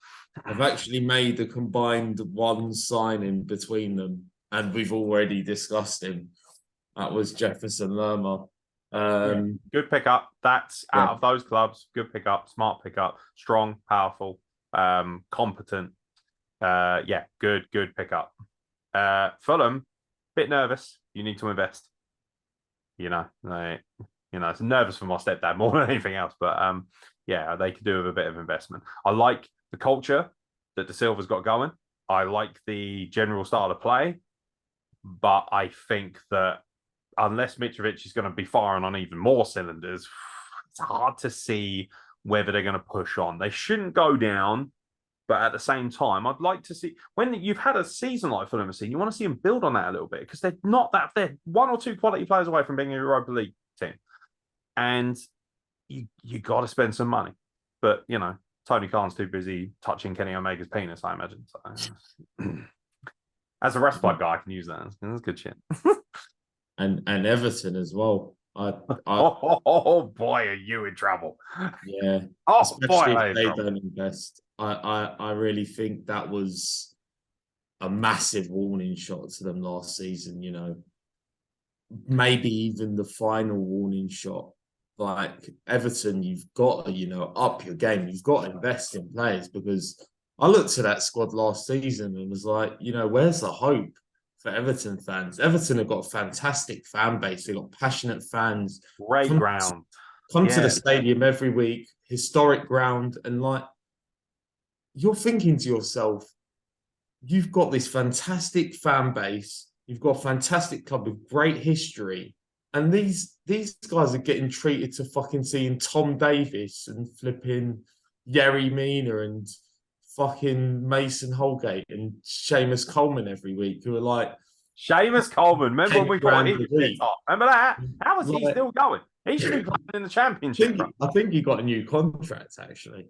I've actually made a combined one signing between them, and we've already discussed him. That was Jefferson Lerma. Good pickup. That's out of those clubs. Good pickup. Smart pickup. Strong, powerful, competent. Good pickup. Fulham, bit nervous. You need to invest. It's nervous for my stepdad more than anything else. But they could do with a bit of investment. I like the culture that De Silva's got going. I like the general style of play, but I think that unless Mitrovic is going to be firing on even more cylinders, it's hard to see whether they're going to push on. They shouldn't go down, but at the same time, I'd like to see when you've had a season like Fulham have seen, you want to see them build on that a little bit because they're one or two quality players away from being a Europa League team, and you got to spend some money, but Tony Khan's too busy touching Kenny Omega's penis, I imagine. So, as a respite guy, I can use that. That's good shit. and Everton as well. Oh boy, are you in trouble? Yeah. Especially if they don't invest. I really think that was a massive warning shot to them last season. Maybe even the final warning shot. Like Everton, you've got to, up your game. You've got to invest in players because I looked at that squad last season and was like, where's the hope for Everton fans? Everton have got a fantastic fan base. They've got passionate fans. Great ground. Come to the stadium every week, historic ground. And you're thinking to yourself, you've got this fantastic fan base. You've got a fantastic club with great history. And these guys are getting treated to fucking seeing Tom Davis and flipping Yerry Mina and fucking Mason Holgate and Seamus Coleman every week, who are like Seamus Coleman. Remember when we got him? Remember that? How is he still going? He should be playing in the Championship. I think he got a new contract. Actually,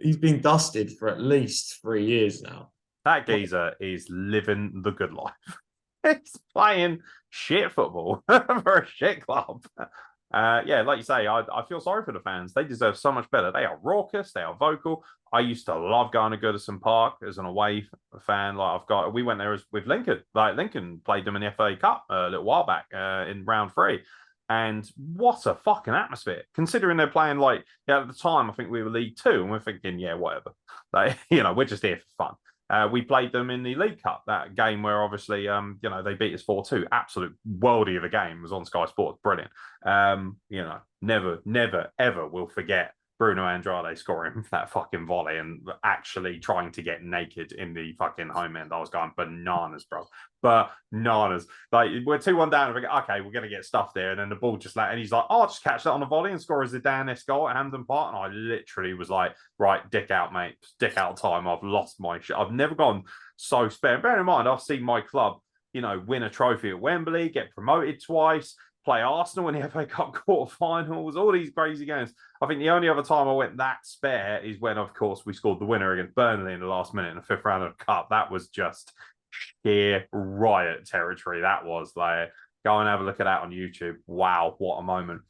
he's been dusted for at least 3 years now. That geezer is living the good life. He's playing shit football for a shit club. Like you say, I feel sorry for the fans. They deserve so much better. They are raucous. They are vocal. I used to love going to Goodison Park as an away fan. We went there with Lincoln. Like Lincoln played them in the FA Cup a little while back in round 3. And what a fucking atmosphere, considering they're playing at the time, I think we were League 2 and we're thinking, whatever. We're just here for fun. We played them in the League Cup, that game where obviously, they beat us 4-2. Absolute worldie of a game. It was on Sky Sports. Brilliant. Never, ever will forget Bruno Andrade scoring that fucking volley and actually trying to get naked in the fucking home end. I was going bananas, bro. Bananas. We're 2-1 down and we go, okay, we're going to get stuff there. And then the ball and he's like, I'll just catch that on a volley and score as the Zidane goal at Hampden Park. And I literally was like, right, dick out, mate. Dick out time. I've lost my shit. I've never gone so spare. Bear in mind, I've seen my club, win a trophy at Wembley, get promoted twice, play Arsenal in the FA Cup quarterfinals, all these crazy games. I think the only other time I went that spare is when, of course, we scored the winner against Burnley in the last minute in the 5th round of the Cup. That was just sheer riot territory. That was like, go and have a look at that on YouTube. Wow, what a moment.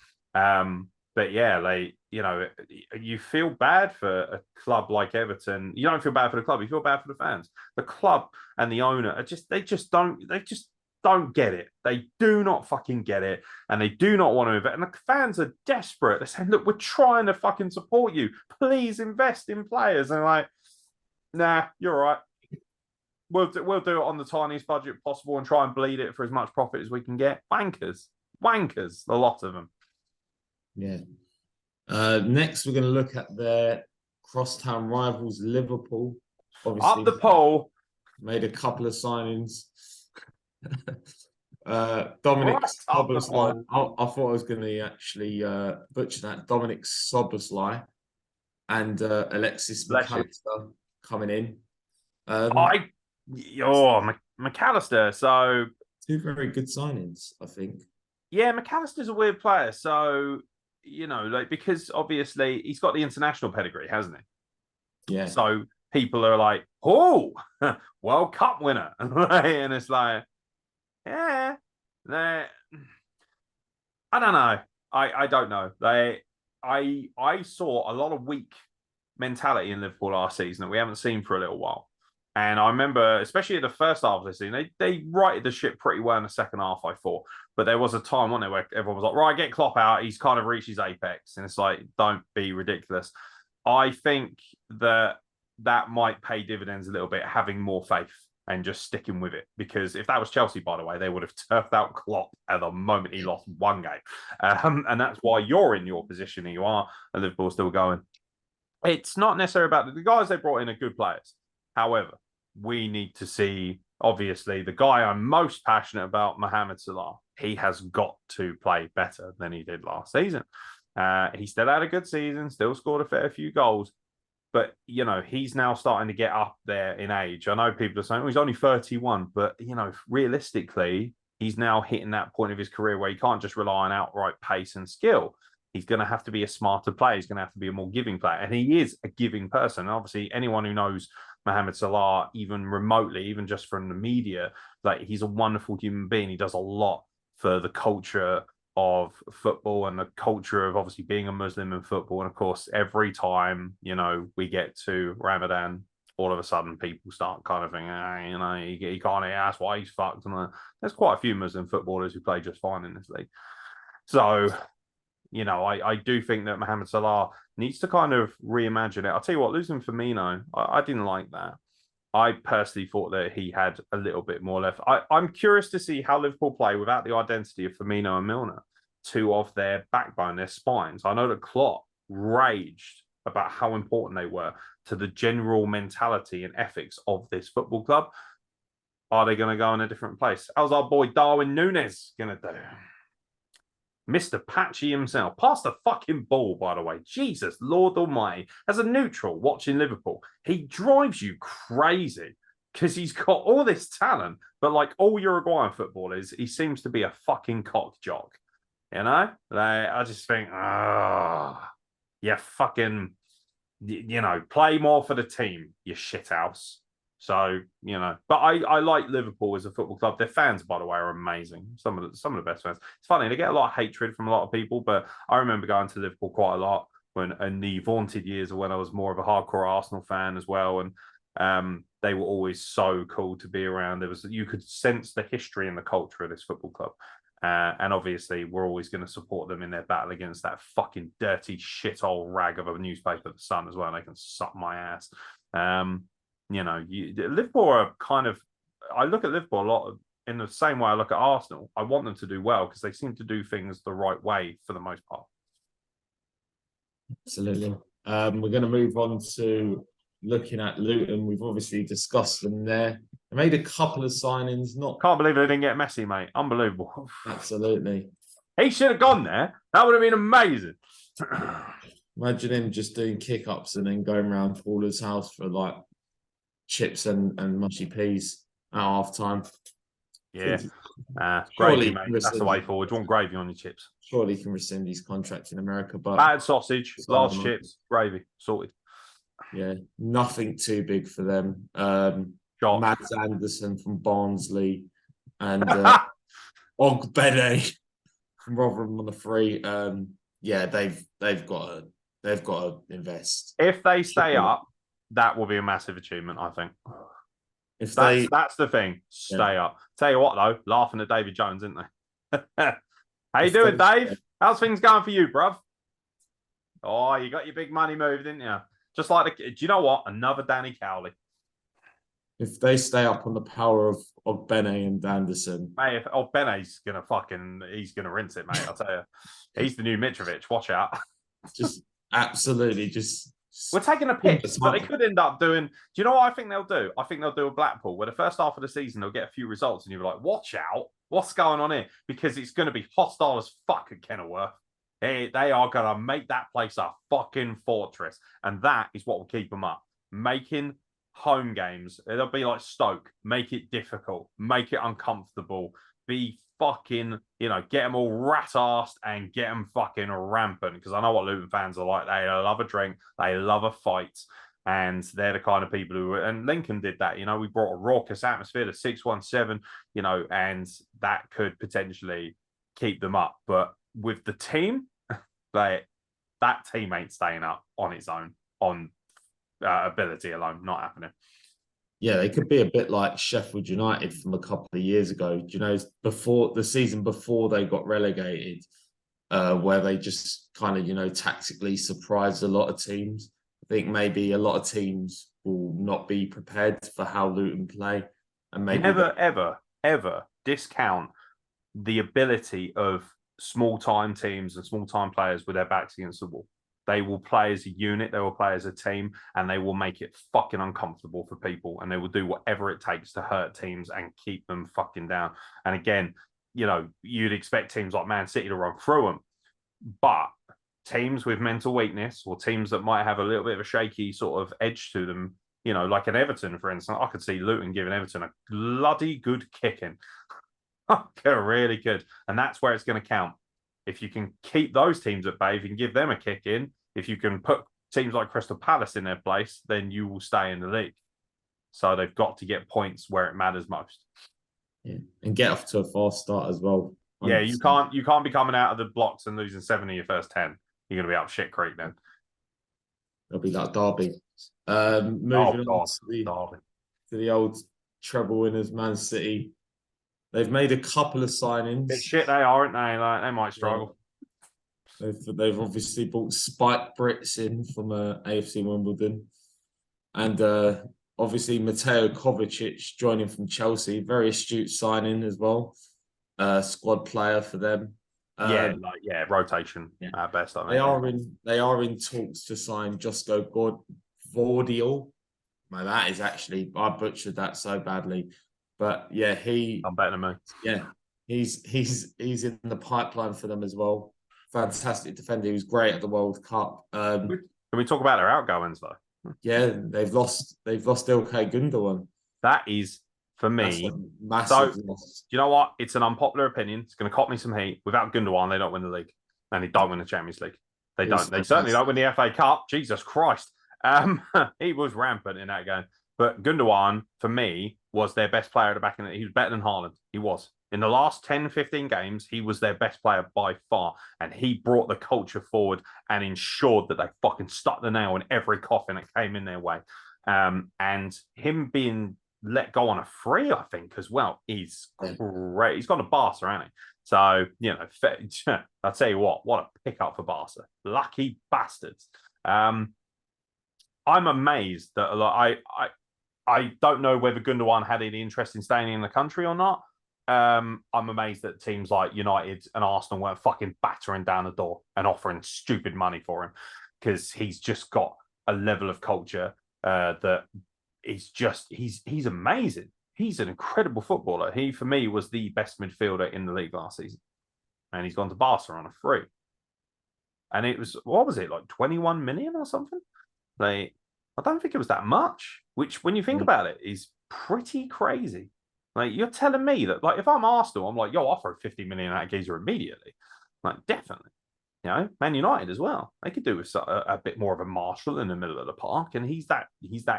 But yeah, you feel bad for a club like Everton. You don't feel bad for the club, you feel bad for the fans. The club and the owner are they just don't get it. They do not fucking get it, and they do not want to invest. And the fans are desperate. They're saying, look, we're trying to fucking support you. Please invest in players. And like, nah, you're right. We'll do it on the tiniest budget possible and try and bleed it for as much profit as we can get. Wankers, a lot of them. Yeah. Next, we're going to look at their crosstown rivals, Liverpool. Obviously, up the pole. Made a couple of signings. Dominic Szoboszlai. I thought I was going to actually butcher that. Dominic Szoboszlai and Alexis McAllister coming in. McAllister. So two very good signings, I think. Yeah, McAllister's a weird player. So, because obviously he's got the international pedigree, hasn't he? Yeah. So people are like, oh, World Cup winner. And it's like, yeah, I don't know. I don't know. I saw a lot of weak mentality in Liverpool last season that we haven't seen for a little while. And I remember, especially in the first half of the season, they righted the ship pretty well in the second half, I thought. But there was a time, wasn't there, where everyone was like, right, get Klopp out. He's kind of reached his apex. And it's like, don't be ridiculous. I think that might pay dividends a little bit, having more faith and just sticking with it. Because if that was Chelsea, by the way, they would have turfed out Klopp at the moment he lost one game. And that's why you're in your position you are, and Liverpool still going. It's not necessarily about the guys they brought in are good players. However, we need to see, obviously, the guy I'm most passionate about, Mohamed Salah. He has got to play better than he did last season. He still had a good season, still scored a fair few goals. But, he's now starting to get up there in age. I know people are saying, he's only 31. But, realistically, he's now hitting that point of his career where he can't just rely on outright pace and skill. He's going to have to be a smarter player. He's going to have to be a more giving player. And he is a giving person. And obviously, anyone who knows Mohamed Salah, even remotely, even just from the media, like, he's a wonderful human being. He does a lot for the culture of football and the culture of obviously being a Muslim in football. And of course, every time, we get to Ramadan, all of a sudden people start kind of thinking, he can't eat, that's why he's fucked. And there's quite a few Muslim footballers who play just fine in this league. So, I do think that Mohamed Salah needs to kind of reimagine it. I'll tell you what, losing Firmino, I didn't like that. I personally thought that he had a little bit more left. I'm curious to see how Liverpool play without the identity of Firmino and Milner, two of their backbone, their spines. I know that Klopp raged about how important they were to the general mentality and ethics of this football club. Are they going to go in a different place? How's our boy Darwin Núñez going to do? Mr. Patchy himself. Pass the fucking ball, by the way. Jesus, Lord Almighty. As a neutral watching Liverpool, he drives you crazy because he's got all this talent, but like all Uruguayan footballers, he seems to be a fucking cock jock. I just think, yeah, fucking, play more for the team, you shithouse. So, but I like Liverpool as a football club. Their fans, by the way, are amazing. Some of the best fans. It's funny, they get a lot of hatred from a lot of people, but I remember going to Liverpool quite a lot in the vaunted years of when I was more of a hardcore Arsenal fan as well. And they were always so cool to be around. You could sense the history and the culture of this football club. And obviously, we're always going to support them in their battle against that fucking dirty shithole rag of a newspaper, The Sun, as well. And they can suck my ass. Liverpool are kind of, I look at Liverpool a lot in the same way I look at Arsenal. I want them to do well because they seem to do things the right way for the most part. Absolutely. We're going to move on to looking at Luton. We've obviously discussed them there. They made a couple of signings. Can't believe they didn't get Messi, mate. Unbelievable. Absolutely. He should have gone there. That would have been amazing. Imagine him just doing kick-ups and then going around Paula's house for like chips and mushy peas at half time. Yeah. Gravy, mate. That's the way forward. You want gravy on your chips. Surely he can rescind his contract in America. But bad sausage, large chips, gravy, sorted. Yeah, nothing too big for them. Shock. Mads Anderson from Barnsley, and Ogbene from Rotherham on the free. Yeah, they've got to invest. If they stay up, that will be a massive achievement, I think. If That's the thing. Stay up. Tell you what, though, laughing at David Jones, didn't they? How you doing, Dave? How's things going for you, bruv? Oh, you got your big money move, didn't you? Just like do you know what? Another Danny Cowley. If they stay up on the power of Bene and Anderson, mate, if Bene's he's gonna rinse it, mate. I'll tell you, he's the new Mitrovic. Watch out. just absolutely just. We're taking a piss, but they could end up doing. Do you know what I think they'll do? I think they'll do a Blackpool where the first half of the season they'll get a few results, and you'll be like, "Watch out, what's going on here?" Because it's going to be hostile as fuck at Kenilworth. They are going to make that place a fucking fortress, and that is what will keep them up. Making home games, it'll be like Stoke. Make it difficult, make it uncomfortable, be fucking, get them all rat-arsed and get them fucking rampant. Because I know what Luton fans are like. They love a drink, they love a fight, and they're the kind of people who. And Lincoln did that. We brought a raucous atmosphere to 617. And that could potentially keep them up. But with the team, that team ain't staying up on its own on ability alone. Not happening. Yeah, they could be a bit like Sheffield United from a couple of years ago. Before the season before they got relegated, where they just kind of, tactically surprised a lot of teams. I think maybe a lot of teams will not be prepared for how Luton play. And maybe ever discount the ability of small-time teams and small-time players with their backs against the wall. They will play as a unit, they will play as a team, and they will make it fucking uncomfortable for people, and they will do whatever it takes to hurt teams and keep them fucking down. And again, you'd expect teams like Man City to run through them, but teams with mental weakness or teams that might have a little bit of a shaky sort of edge to them, like an Everton, for instance, I could see Luton giving Everton a bloody good kicking. Really good. And that's where it's going to count. If you can keep those teams at bay, if you can give them a kick in, if you can put teams like Crystal Palace in their place, then you will stay in the league. So they've got to get points where it matters most. Yeah, and get off to a fast start as well. 100%. Yeah, you can't be coming out of the blocks and losing 7 of your first 10. You're going to be up shit creek then. It'll be like Derby. Moving on to the old treble winners, Man City. They've made a couple of signings. Bit shit they are, aren't they? Like, they might struggle. Yeah. They've obviously brought Spike Brits in from AFC Wimbledon. And obviously Mateo Kovacic joining from Chelsea. Very astute signing as well. Squad player for them. Rotation at best. They are in talks to sign Josko Gvardiol. Man, that is actually, I butchered that so badly. But yeah, I'm better than me. Yeah, he's in the pipeline for them as well. Fantastic defender. He was great at the World Cup. Can we talk about their outgoings though? Yeah, they've lost Ilkay Gundogan. That is, for me, massive loss. Do you know what? It's an unpopular opinion. It's going to cop me some heat. Without Gundogan, they don't win the league, and they don't win the Champions League. They certainly don't win the FA Cup. Jesus Christ, he was rampant in that game. But Gundogan, for me, was their best player at the back end. He was better than Haaland. He was. In the last 10, 15 games, he was their best player by far. And he brought the culture forward and ensured that they fucking stuck the nail in every coffin that came in their way. And him being let go on a free, I think, as well, he's great. He's gone to Barca, hasn't he? So, I'll tell you what a pickup for Barca. Lucky bastards. I'm amazed that I don't know whether Gundogan had any interest in staying in the country or not. I'm amazed that teams like United and Arsenal weren't fucking battering down the door and offering stupid money for him, because he's just got a level of culture that is just he's amazing. He's an incredible footballer. He, for me, was the best midfielder in the league last season, and he's gone to Barca on a free. And it was, what was it, like 21 million or something? I don't think it was that much, which when you think about it is pretty crazy. Like, you're telling me that, like, if I'm Arsenal, I'm like, yo, I'll throw 50 million at Geezer immediately. Like, definitely. Man United as well. They could do with a bit more of a Marshall in the middle of the park, and he's that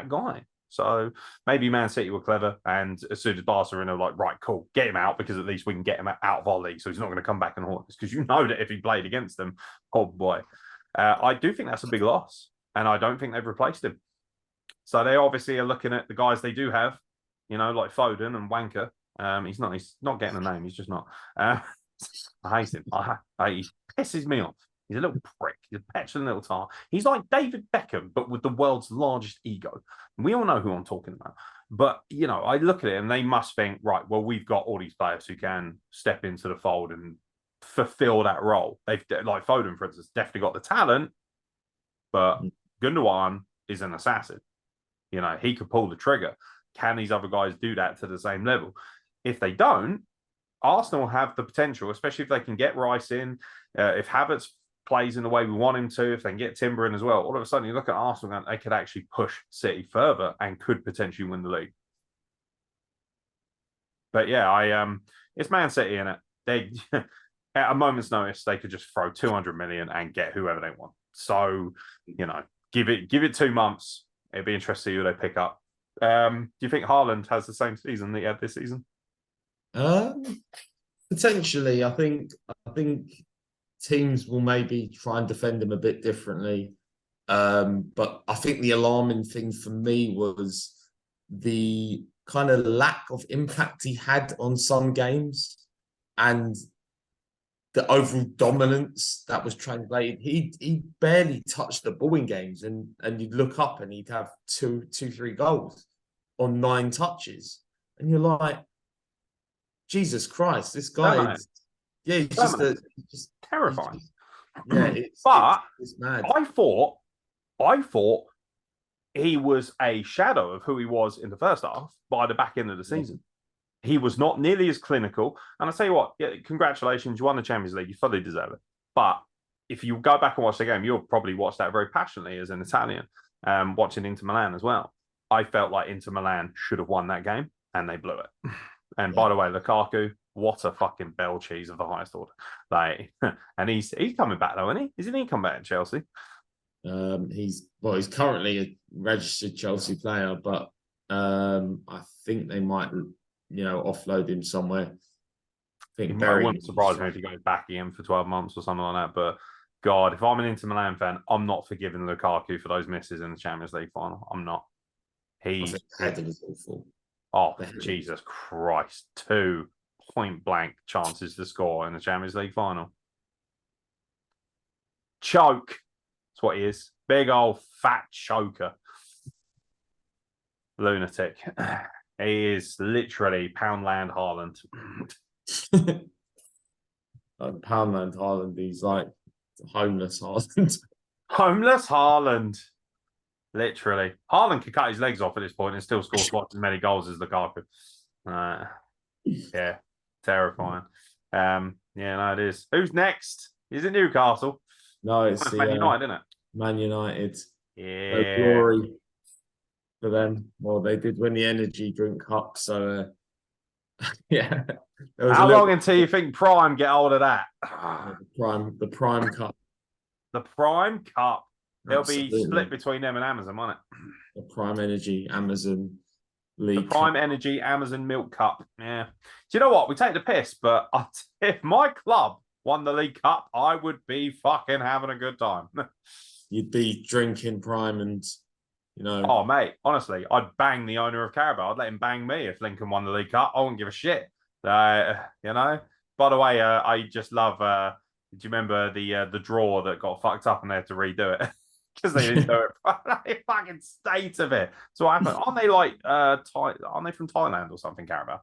guy. So maybe Man City were clever, and as soon as Barcelona were like, right, cool, get him out, because at least we can get him out of our league, so he's not going to come back and haunt us, because you know that if he played against them, oh boy. I do think that's a big loss, and I don't think they've replaced him. So they obviously are looking at the guys they do have, like Foden and Wanker. He's not getting a name. He's just not. I hate him. He pisses me off. He's a little prick. He's a petulant little tar. He's like David Beckham, but with the world's largest ego. We all know who I'm talking about. But, I look at it and they must think, right, well, we've got all these players who can step into the fold and fulfill that role. They've, like Foden, for instance, definitely got the talent, but Gundogan is an assassin. He could pull the trigger. Can these other guys do that to the same level? If they don't, Arsenal have the potential, especially if they can get Rice in, if Havertz plays in the way we want him to, if they can get Timber in as well, all of a sudden you look at Arsenal and they could actually push City further and could potentially win the league. But yeah, it's Man City in it. They, at a moment's notice, they could just throw 200 million and get whoever they want. So, give it 2 months. It'd be interesting to see who they pick up. Do you think Haaland has the same season that he had this season? Potentially. I think teams will maybe try and defend him a bit differently. But I think the alarming thing for me was the kind of lack of impact he had on some games and the overall dominance that was translated. He barely touched the ball in games, and you'd look up and he'd have two, 3 goals on 9 touches. And you're like, Jesus Christ, this guy, he's just terrifying. It's mad. I thought he was a shadow of who he was in the first half by the back end of the season. He was not nearly as clinical. And I tell you what, congratulations, you won the Champions League. You fully deserve it. But if you go back and watch the game, you'll probably watch that very passionately as an Italian, watching Inter Milan as well. I felt like Inter Milan should have won that game, and they blew it. And by the way, Lukaku, what a fucking bell cheese of the highest order. And he's coming back though, isn't he? Isn't he coming back to Chelsea? He's currently a registered Chelsea player, but I think they might, offload him somewhere. It wouldn't surprise me if he goes back again for 12 months or something like that. But God, if I'm an Inter Milan fan, I'm not forgiving Lukaku for those misses in the Champions League final. I'm not. His header was awful. Oh, Jesus Christ. 2 point-blank chances to score in the Champions League final. Choke. That's what he is. Big old fat choker. Lunatic. He is literally Poundland Haaland. Poundland Haaland, he's like homeless Haaland. Homeless Haaland. Literally. Haaland could cut his legs off at this point and still score twice as many goals as Lukaku. Yeah, terrifying. It is. Who's next? Is it Newcastle? No, it's Man United, isn't it? Man United. Yeah. No glory for them. Well, they did win the Energy Drink Cup, so yeah. How long until you think Prime get hold of that? The Prime Cup. The Prime Cup. They'll be split between them and Amazon, won't it? The Prime Energy, Amazon League. The Prime Cup. Energy, Amazon Milk Cup. Yeah. Do you know what? We take the piss, but if my club won the League Cup, I would be fucking having a good time. You'd be drinking Prime and, Oh, mate, honestly, I'd bang the owner of Carabao. I'd let him bang me if Lincoln won the League Cup. I wouldn't give a shit. By the way, I just love... do you remember the draw that got fucked up and they had to redo it? Because they didn't do it. The fucking state of it. So what happened? Aren't they aren't they from Thailand or something, Carabao?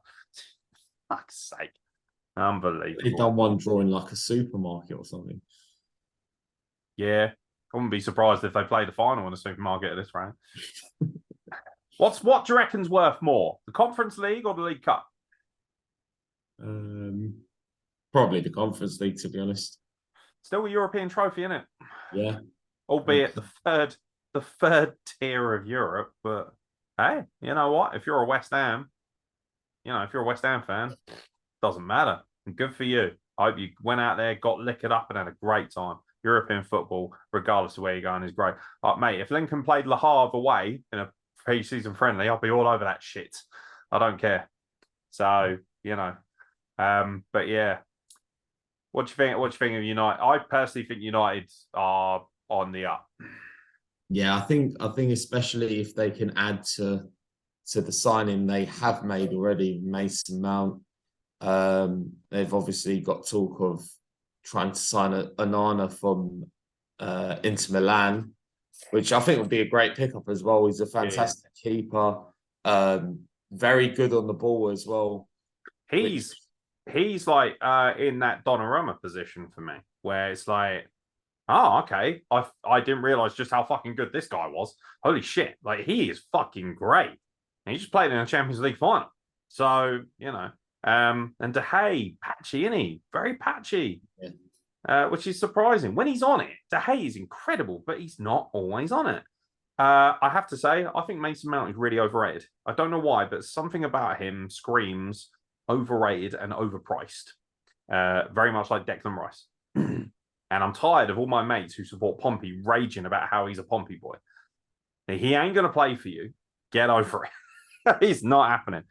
Fuck's sake. Unbelievable. They've done one draw in like a supermarket or something. Yeah. I wouldn't be surprised if they played the final in a supermarket at this round. What do you reckon's worth more? The Conference League or the League Cup? Probably the Conference League, to be honest. Still a European trophy, isn't it? Yeah. Albeit the third tier of Europe, but hey, you know what? If you're a West Ham fan, doesn't matter. Good for you. I hope you went out there, got liquored up, and had a great time. European football, regardless of where you're going, is great. Mate, if Lincoln played Le Havre away in a pre-season friendly, I'll be all over that shit. I don't care. So, but yeah. What do you think? What do you think of United? I personally think United are on the up. Yeah, I think especially if they can add to the signing they have made already, Mason Mount. They've obviously got talk of trying to sign a Onana from Inter Milan, which I think would be a great pickup as well. He's a fantastic keeper, very good on the ball as well. He's like in that Donnarumma position for me, where it's like, oh, okay, I didn't realize just how fucking good this guy was. Holy shit, like he is fucking great. And he just played in a Champions League final. So, and De Gea, patchy, isn't he? Very patchy. Yeah. Which is surprising. When he's on it, De Gea is incredible, but he's not always on it. I have to say, I think Mason Mount is really overrated. I don't know why, but something about him screams overrated and overpriced. Very much like Declan Rice. And I'm tired of all my mates who support Pompey raging about how he's a Pompey boy. He ain't going to play for you. Get over it. It's not happening.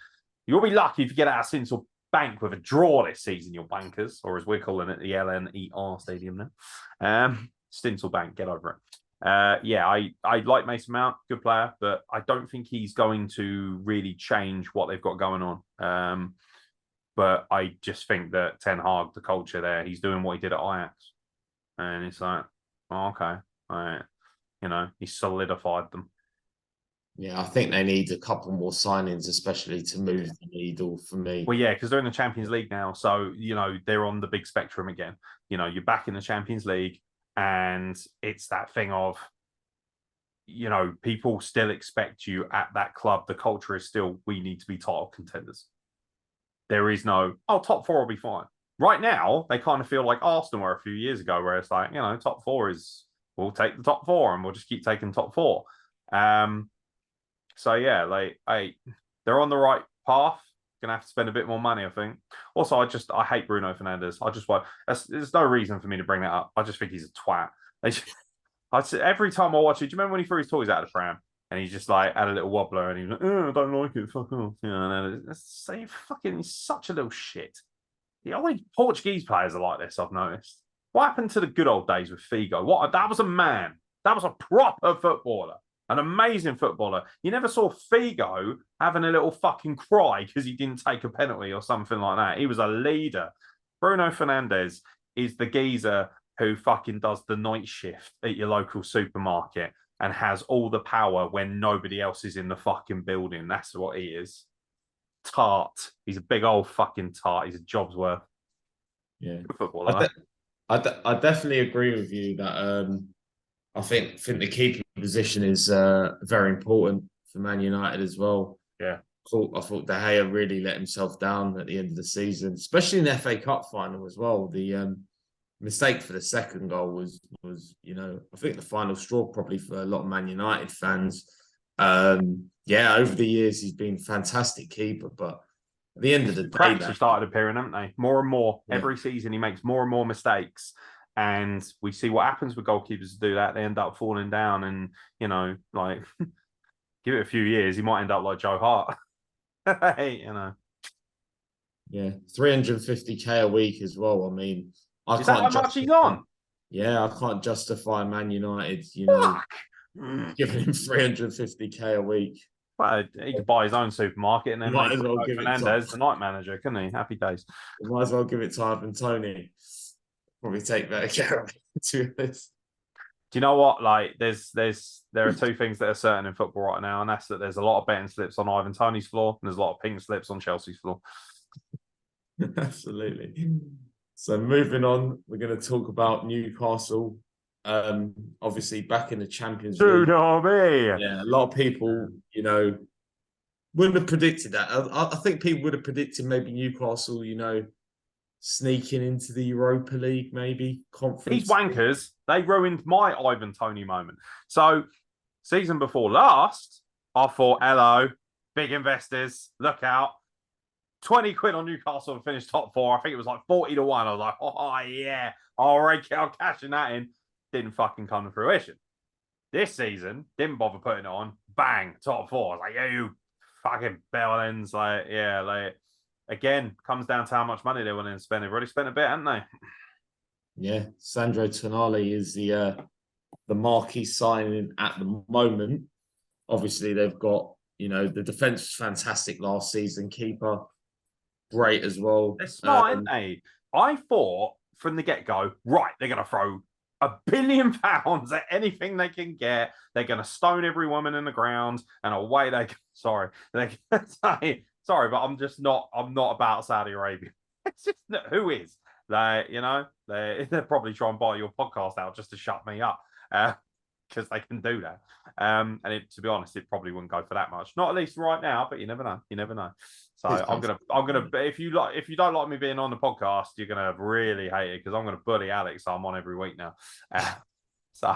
You'll be lucky if you get out of Sinsel Bank with a draw this season, your bankers, or as we're calling it, the LNER Stadium now. Stinsel Bank, get over it. Yeah, I like Mason Mount, good player, but I don't think he's going to really change what they've got going on. But I just think that Ten Hag, the culture there, he's doing what he did at Ajax. And it's like, oh, okay. All right. He solidified them. Yeah, I think they need a couple more signings, especially to move the needle for me. Well, yeah, because they're in the Champions League now. So, they're on the big spectrum again. You're back in the Champions League, and it's that thing of, people still expect you at that club. The culture is still, we need to be title contenders. There is no, top four will be fine. Right now, they kind of feel like Arsenal were a few years ago, where it's like, top four is, we'll take the top four and we'll just keep taking top four. So yeah, they're on the right path. Gonna have to spend a bit more money, I think. Also, I hate Bruno Fernandes. There's no reason for me to bring that up. I just think he's a twat. Every time I watch it, do you remember when he threw his toys out of the pram and he just like had a little wobbler and he was like, oh, I don't like it, fuck off. He's such a little shit. The only Portuguese players are like this, I've noticed. What happened to the good old days with Figo? That was a man. That was a proper footballer. An amazing footballer. You never saw Figo having a little fucking cry because he didn't take a penalty or something like that. He was a leader. Bruno Fernandes is the geezer who fucking does the night shift at your local supermarket and has all the power when nobody else is in the fucking building. That's what he is. Tart. He's a big old fucking tart. He's a job's worth. Yeah. Good footballer. I definitely agree with you that I think the keeping position is very important for Man United as well. Yeah. I thought De Gea really let himself down at the end of the season, especially in the FA Cup final as well. The mistake for the second goal was I think the final straw probably for a lot of Man United fans. Over the years he's been a fantastic keeper, but at the end of the day, cracks have started appearing, haven't they? More and more. Yeah. Every season he makes more and more mistakes. And we see what happens with goalkeepers to do that. They end up falling down and, give it a few years, he might end up like Joe Hart. Yeah, 350k a week as well. I mean, Is that how much he's on? Yeah, I can't justify Man United, giving him 350k a week. Well, he could buy his own supermarket and then might as well give Fernandes the night manager, couldn't he? Happy days. You might as well give it to Ivan Toney. Probably take better care of it, to be honest. Do you know what? There are two things that are certain in football right now, and that's that there's a lot of betting slips on Ivan Toney's floor, and there's a lot of pink slips on Chelsea's floor. Absolutely. So moving on, we're going to talk about Newcastle. Obviously back in the Champions League. Yeah, a lot of people, wouldn't have predicted that. I think people would have predicted maybe Newcastle, sneaking into the Europa League, maybe conference. These wankers, they ruined my Ivan Toney moment. So, season before last, I thought, hello, big investors, look out. 20 quid on Newcastle and finished top four. I think it was like 40 to 1. I was like, oh, yeah, I'll cash that in. Didn't fucking come to fruition. This season, didn't bother putting it on. bang, top four. Like, yeah, you fucking bell ends. Like, yeah, like again, comes down to how much money they're willing to spend. They've already spent a bit, haven't they? Yeah, Sandro Tonali is the marquee signing at the moment. Obviously, they've got, the defense was fantastic last season. Keeper, great as well. They're smart, aren't they? I thought from the get-go, right, they're going to throw £1 billion at anything they can get. They're going to stone every woman in the ground, and away they go. Sorry, sorry, but I'm not about Saudi Arabia. It's just who is. They're probably trying to buy your podcast out just to shut me up. Because they can do that. And to be honest, it probably wouldn't go for that much. Not at least right now, but you never know. You never know. So I'm gonna if you don't like me being on the podcast, you're gonna really hate it because I'm gonna bully Alex. So I'm on every week now. So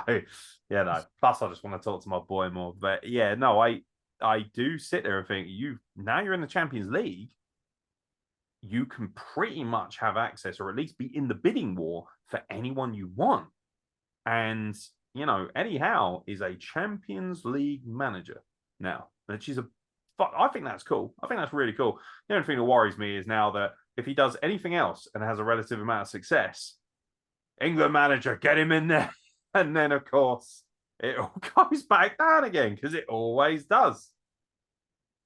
yeah, no. Plus, I just want to talk to my boy more. But yeah, no, I do sit there and think now you're in the Champions League. You can pretty much have access, or at least be in the bidding war for anyone you want. And Eddie Howe is a Champions League manager now, which is I think that's cool. I think that's really cool. The only thing that worries me is now that if he does anything else and has a relative amount of success, England manager, get him in there. And then, of course, it all goes back down again because it always does.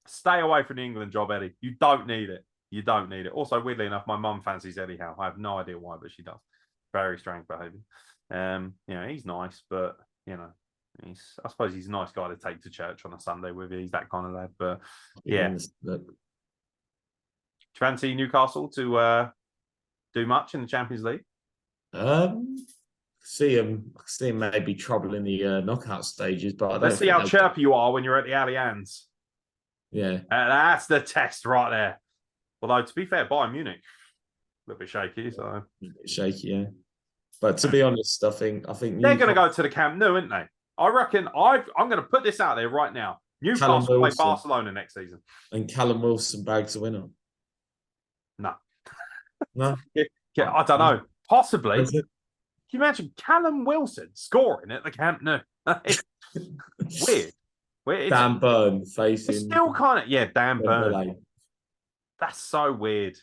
Stay away from the England job, Eddie. You don't need it. You don't need it. Also, weirdly enough, my mum fancies Eddie Howe. I have no idea why, but she does. Very strange behaviour. He's nice, but I suppose he's a nice guy to take to church on a Sunday with you. He's that kind of lad. But yeah. Do you fancy Newcastle to do much in the Champions League? See him maybe trouble in the knockout stages, but let's see how chirpy you are when you're at the Allianz. Yeah, that's the test right there. Although to be fair, Bayern Munich a little bit shaky, so a bit shaky, yeah. But to be honest, I think they're going to go to the Camp Nou, aren't they? I reckon I'm going to put this out there right now. Newcastle play Barcelona next season, and Callum Wilson bags a winner. No. Yeah, I don't know. Possibly. Can you imagine Callum Wilson scoring at the Camp Nou? Weird. Dan Burn facing. It's still kind of Dan Burn. That's so weird.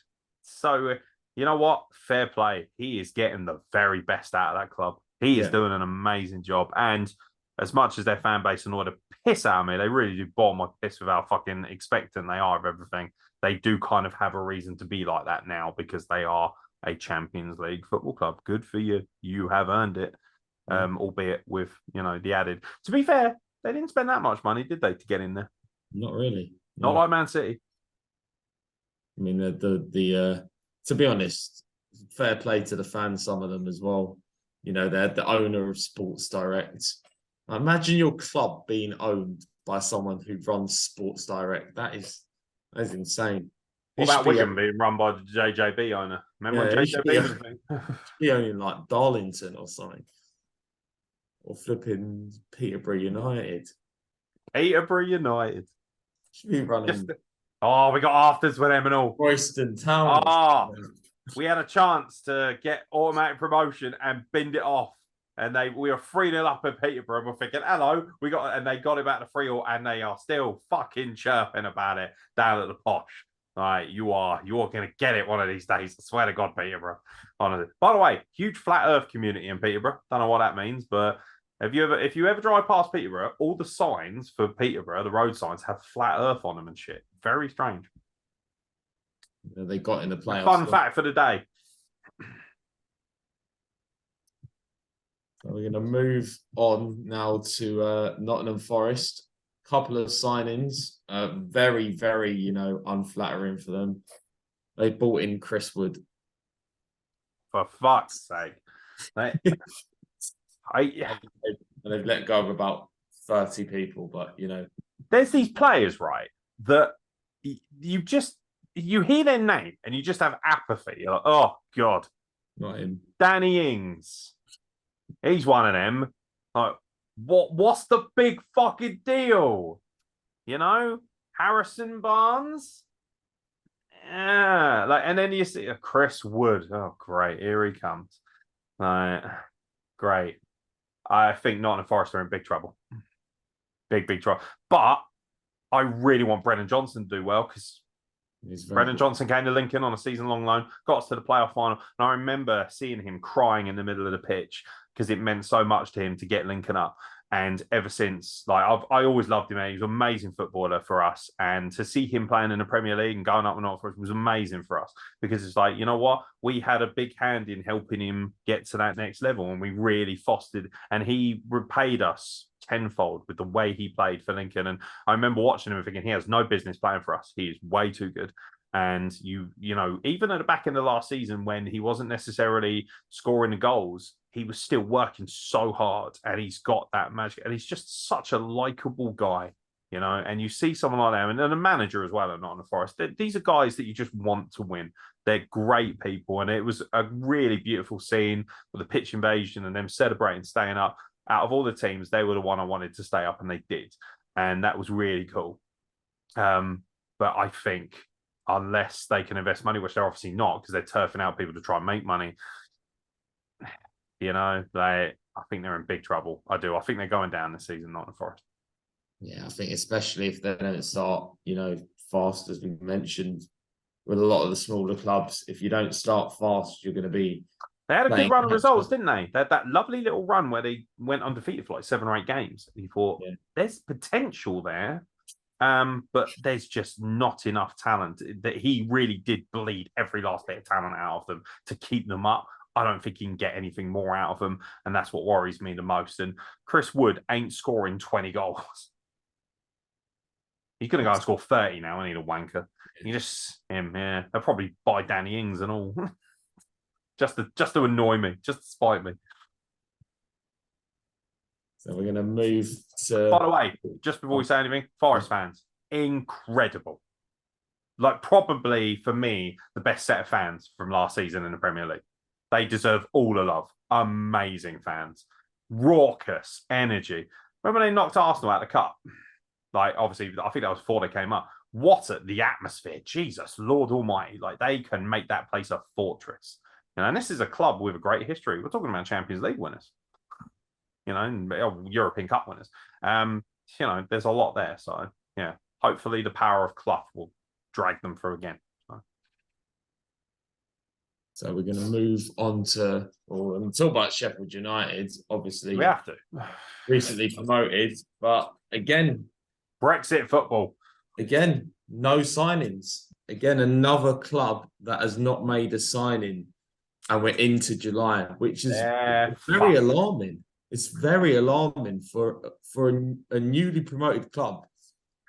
So you know what? Fair play. He is getting the very best out of that club. He is doing an amazing job. And as much as their fan base annoy the piss out of me, they really do bottom my piss with how fucking expectant they are of everything. They do kind of have a reason to be like that now because they are a Champions League football club. Good for you. You have earned it. Albeit with, the added. To be fair, they didn't spend that much money, did they, to get in there? Not really. Not like Man City. I mean, to be honest, fair play to the fans, some of them as well. They're the owner of Sports Direct. Imagine your club being owned by someone who runs Sports Direct. That is insane. What about Wigan being run by the JJB owner? Remember when JJB was a thing? Be owning like Darlington or something. Or flipping Peterborough United. Peterborough United. Should be running. We got afters with them and all. Royston Town. We had a chance to get automatic promotion and binned it off. And we were 3-0 up at Peterborough. And we're thinking, hello, and they got it back to 3-0, and they are still fucking chirping about it down at the Posh. Right, you are going to get it one of these days. I swear to God, Peterborough. Honestly. By the way, huge flat Earth community in Peterborough. Don't know what that means, but if you ever drive past Peterborough, all the signs for Peterborough, the road signs, have flat Earth on them and shit. Very strange. They got in the playoffs. Fun fact for the day. So we're going to move on now to Nottingham Forest. Couple of signings, very, very, unflattering for them. They bought in Chris Wood. For fuck's sake. And they've let go of about 30 people, but, There's these players, right, that you hear their name and you just have apathy. You're like, oh, God. Not him. Danny Ings. He's one of them. Like, what's the big fucking deal? Harrison Barnes? Yeah. And then you see Chris Wood. Oh, great. Here he comes. Great. I think Nottingham Forest are in big trouble. big try. But I really want Brennan Johnson to do well because Brennan Johnson came to Lincoln on a season-long loan, got us to the playoff final, and I remember seeing him crying in the middle of the pitch because it meant so much to him to get Lincoln up. And ever since, like I always loved him. He was an amazing footballer for us, and to see him playing in the Premier League and going up and not for us was amazing for us because it's like, you know what, we had a big hand in helping him get to that next level, and we really fostered, and he repaid us tenfold with the way he played for Lincoln. And I remember watching him and thinking he has no business playing for us. He is way too good. And you know, even at the back end of last season when he wasn't necessarily scoring the goals, he was still working so hard, and he's got that magic, and he's just such a likable guy, you know. And you see someone like that, and a manager as well at Nottingham Forest. These are guys that you just want to win. They're great people, and it was a really beautiful scene with the pitch invasion and them celebrating staying up. Out of all the teams, they were the one I wanted to stay up, and they did, and that was really cool. But I think unless they can invest money, which they're obviously not, because they're turfing out people to try and make money, you know, I think they're in big trouble. I do. I think they're going down this season, Nottingham Forest. Yeah, I think especially if they don't start, you know, fast, as we mentioned, with a lot of the smaller clubs. If you don't start fast, you're going to be. They had a good run of results, didn't they? They had that lovely little run where they went undefeated for like 7 or 8 games. You thought there's potential there, but there's just not enough talent. That he really did bleed every last bit of talent out of them to keep them up. I don't think he can get anything more out of them, and that's what worries me the most. And Chris Wood ain't scoring 20 goals. He's going to go and score 30 now. I need a wanker. You just him, yeah. They'll probably buy Danny Ings and all, just to annoy me, just to spite me. So we're going to move to. By the way, just before we say anything, Forest fans, incredible. Like probably for me, the best set of fans from last season in the Premier League. They deserve all the love. Amazing fans. Raucous energy. Remember when they knocked Arsenal out of the cup? Like, obviously, I think that was before they came up. What the atmosphere. Jesus, Lord Almighty. Like, they can make that place a fortress. You know, and this is a club with a great history. We're talking about Champions League winners. You know, European Cup winners. You know, there's a lot there. So, yeah, hopefully the power of Clough will drag them through again. So we're going to move on to, or talk about Sheffield United. Obviously, we have to. Recently promoted, but again, Brexit football. Again, no signings. Again, another club that has not made a signing, and we're into July, which is very alarming. It's very alarming for a newly promoted club,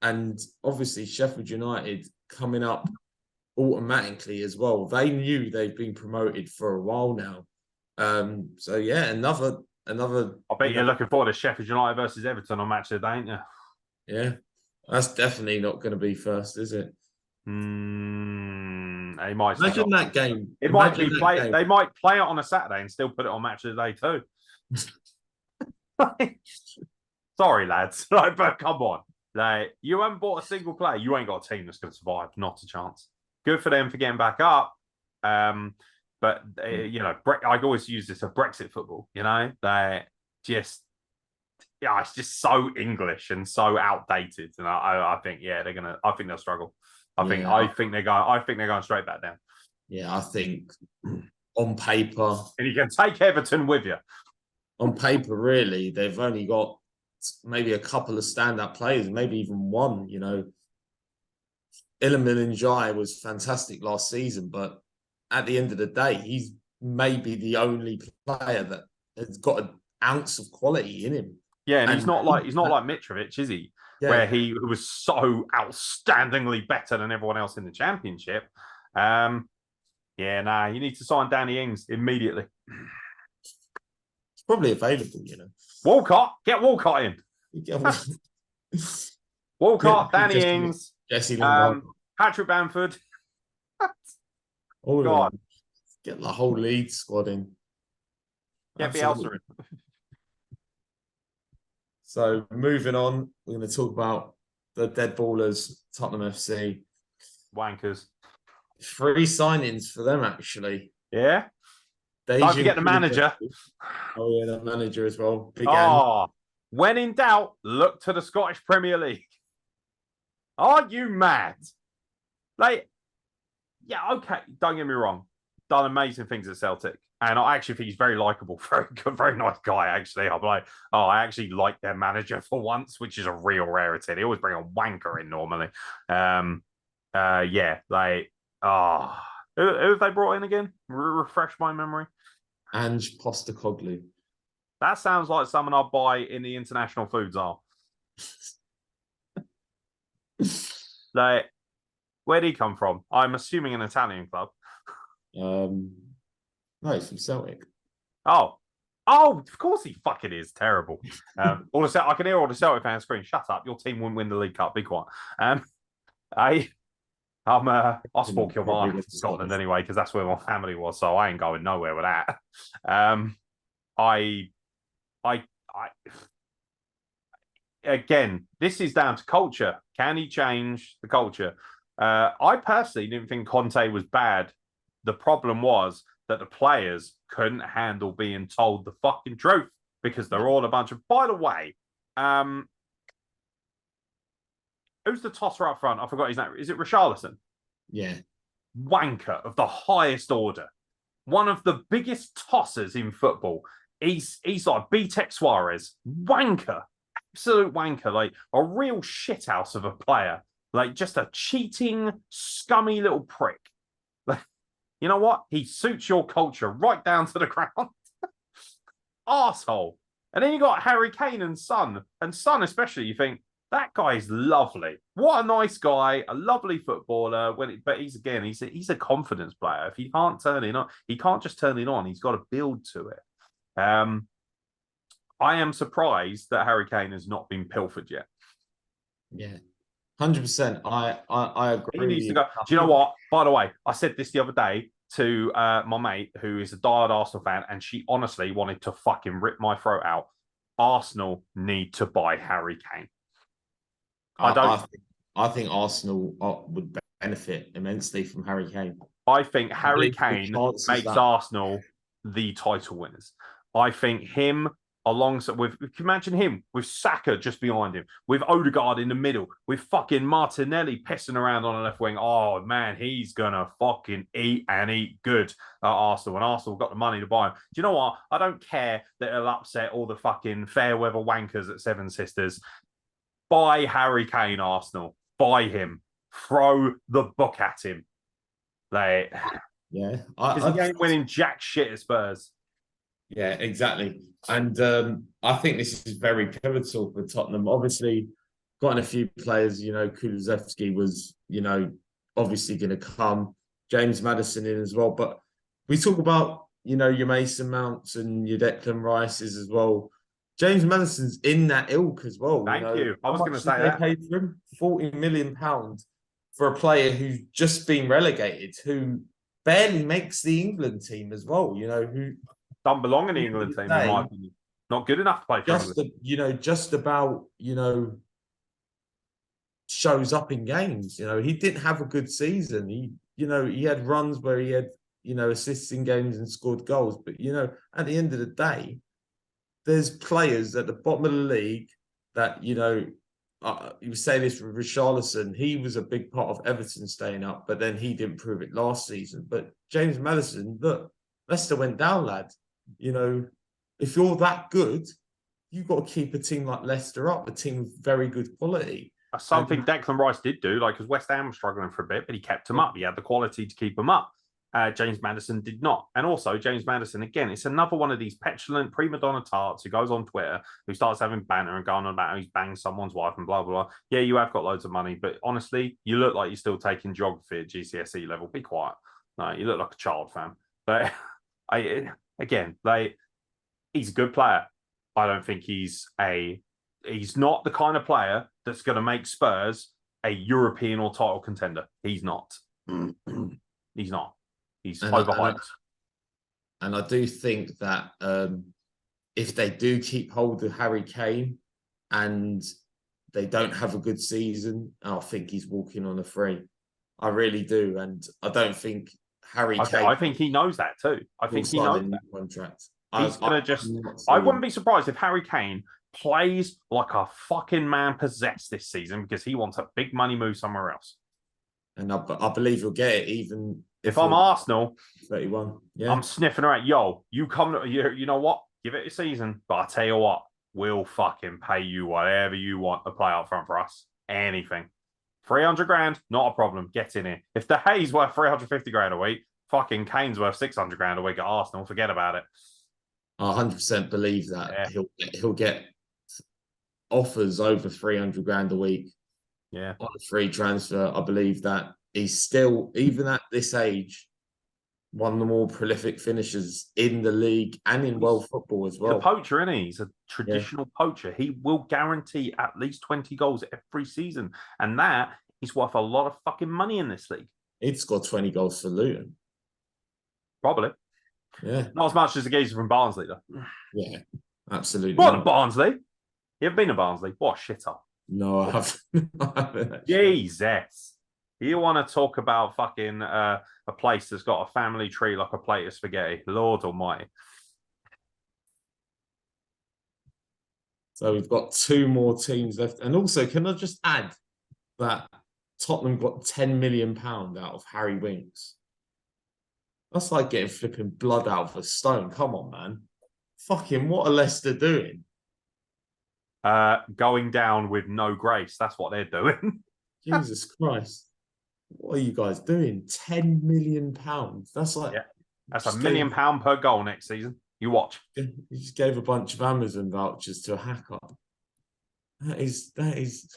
and obviously Sheffield United coming up automatically as well. They knew they've been promoted for a while now. So yeah, another. I bet you're looking forward to Sheffield United versus Everton on match of the day, ain't you? Yeah, that's definitely not going to be first, is it? They might imagine that game. It might be play. They might play it on a Saturday and still put it on match of the day too. Sorry, lads. Like, but come on. Like, you haven't bought a single player. You ain't got a team that's going to survive. Not a chance. Good for them for getting back up. But, you know, I always use this of Brexit football, you know? They just, yeah, it's just so English and so outdated. And I think, yeah, I think they'll struggle. I think they're going straight back down. Yeah, I think on paper. And you can take Everton with you. On paper, really, they've only got maybe a couple of stand-up players, maybe even one, you know. Iliman Ndiaye was fantastic last season, but at the end of the day, he's maybe the only player that has got an ounce of quality in him. Yeah, and he's not like Mitrovic, is he? Yeah. Where he was so outstandingly better than everyone else in the championship. You need to sign Danny Ings immediately. It's probably available, you know. Get Walcott in. Walcott, Danny Ings, Jesse Patrick Bamford. God. Get the whole lead squad in. Get Bielsa in. So moving on, we're going to talk about the dead ballers, Tottenham FC. Wankers. 3 signings for them, actually. Yeah. Don't forget the manager. Oh, yeah, the manager as well. Big When in doubt, look to the Scottish Premier League. Are you mad? Like, yeah, okay. Don't get me wrong. Done amazing things at Celtic. And I actually think he's very likable, very good, very nice guy, actually. I'm like, oh, I actually like their manager for once, which is a real rarity. They always bring a wanker in normally. Yeah, like, oh, who have they brought in again? Refresh my memory. Ange Postecoglou. That sounds like someone I'd buy in the international foods aisle. Like, where'd he come from? I'm assuming an Italian club. No, it's from Celtic. Oh, of course he fucking is. Terrible. I can hear all the Celtic fans screaming, "Shut up! Your team wouldn't win the League Cup. Be quiet." I'll support Kilmarnock in Scotland anyway because that's where my family was, so I ain't going nowhere with that. Again, this is down to culture. Can he change the culture? I personally didn't think Conte was bad. The problem was that the players couldn't handle being told the fucking truth because they're all a bunch of. By the way, who's the tosser up front? I forgot his name. Is it Richarlison? Yeah. Wanker of the highest order. One of the biggest tossers in football. He's like B-Tech Suarez. Wanker. Absolute wanker. Like a real shithouse of a player. Like just a cheating, scummy little prick. Like, you know what? He suits your culture right down to the ground. Arsehole. And then you got Harry Kane and Son. And Son especially, you think, that guy is lovely. What a nice guy, a lovely footballer. But he's a confidence player. If he can't turn it on, he can't just turn it on. He's got to build to it. I am surprised that Harry Kane has not been pilfered yet. Yeah, 100%. I agree. He needs to go. Do you know what? By the way, I said this the other day to my mate who is a diehard Arsenal fan, and she honestly wanted to fucking rip my throat out. Arsenal need to buy Harry Kane. I think Arsenal would benefit immensely from Harry Kane. I think Harry Kane makes Arsenal the title winners. I think him alongside with, you can imagine him with Saka just behind him, with Odegaard in the middle, with fucking Martinelli pissing around on the left wing. Oh man, he's gonna fucking eat and eat good at Arsenal. And Arsenal got the money to buy him. Do you know what? I don't care that it'll upset all the fucking fair weather wankers at Seven Sisters. Buy Harry Kane, Arsenal. Buy him. Throw the book at him. Like, yeah, because he ain't winning jack shit at Spurs. Yeah, exactly. And I think this is very pivotal for Tottenham. Obviously, gotten a few players, Kulusevski was, obviously going to come. James Maddison in as well. But we talk about, your Mason Mounts and your Declan Rices as well. James Maddison's in that ilk as well. Thank you. I was going to say that. They paid for him £40 million for a player who's just been relegated, who barely makes the England team as well, who don't belong in the England team, in my opinion. Not good enough to play for England. Just about, shows up in games. He didn't have a good season. He had runs where he had, assists in games and scored goals. But, at the end of the day, there's players at the bottom of the league that, you say this with Richarlison, he was a big part of Everton staying up, but then he didn't prove it last season. But James Maddison, look, Leicester went down, lad. If you're that good, you've got to keep a team like Leicester up, a team with very good quality. Something Declan Rice did do, because West Ham was struggling for a bit, but he kept them up. He had the quality to keep them up. James Maddison did not. And also, James Maddison, again, it's another one of these petulant prima donna tarts who goes on Twitter, who starts having banter and going on about how he's banged someone's wife and blah, blah, blah. Yeah, you have got loads of money, but honestly, you look like you're still taking geography at GCSE level. Be quiet. No, you look like a child, fam. But he's a good player. I don't think he's not the kind of player that's going to make Spurs a European or title contender. He's not. He's not. He's overhyped. And I do think that if they do keep hold of Harry Kane and they don't have a good season, I think he's walking on a free. I really do. And I don't think Harry Kane... I think he knows that too. I think he knows that. Contract. He's going to just... I wouldn't be surprised if Harry Kane plays like a fucking man possessed this season because he wants a big money move somewhere else. And I believe he'll get it, even if I'm Arsenal, 31. Yeah, I'm sniffing around. Yo, you come, you know what? Give it a season. But I tell you what, we'll fucking pay you whatever you want to play up front for us. Anything. 300 grand, not a problem. Get in here. If De Gea's worth 350 grand a week, fucking Kane's worth 600 grand a week at Arsenal. Forget about it. I 100% believe that he'll get offers over 300 grand a week. Yeah, on a free transfer. I believe that he's still, even at this age, one of the more prolific finishers in the league and in world football as well. He's a poacher, isn't he? He's a traditional poacher. He will guarantee at least 20 goals every season. And that is worth a lot of fucking money in this league. He'd score 20 goals for Luton. Probably. Yeah. Not as much as the geezer from Barnsley, though. Yeah, absolutely. What, Barnsley? You ever been to Barnsley? What a shitter. No, I haven't. Jesus. You want to talk about fucking a place that's got a family tree like a plate of spaghetti? Lord almighty. So we've got 2 more teams left. And also, can I just add that Tottenham got £10 million out of Harry Winks? That's like getting flipping blood out of a stone. Come on, man. Fucking what are Leicester doing? Going down with no grace. That's what they're doing. Jesus Christ. What are you guys doing? £10 million. That's like... Yeah. That's £1 million per goal next season. You watch. You just gave a bunch of Amazon vouchers to a hacker. That is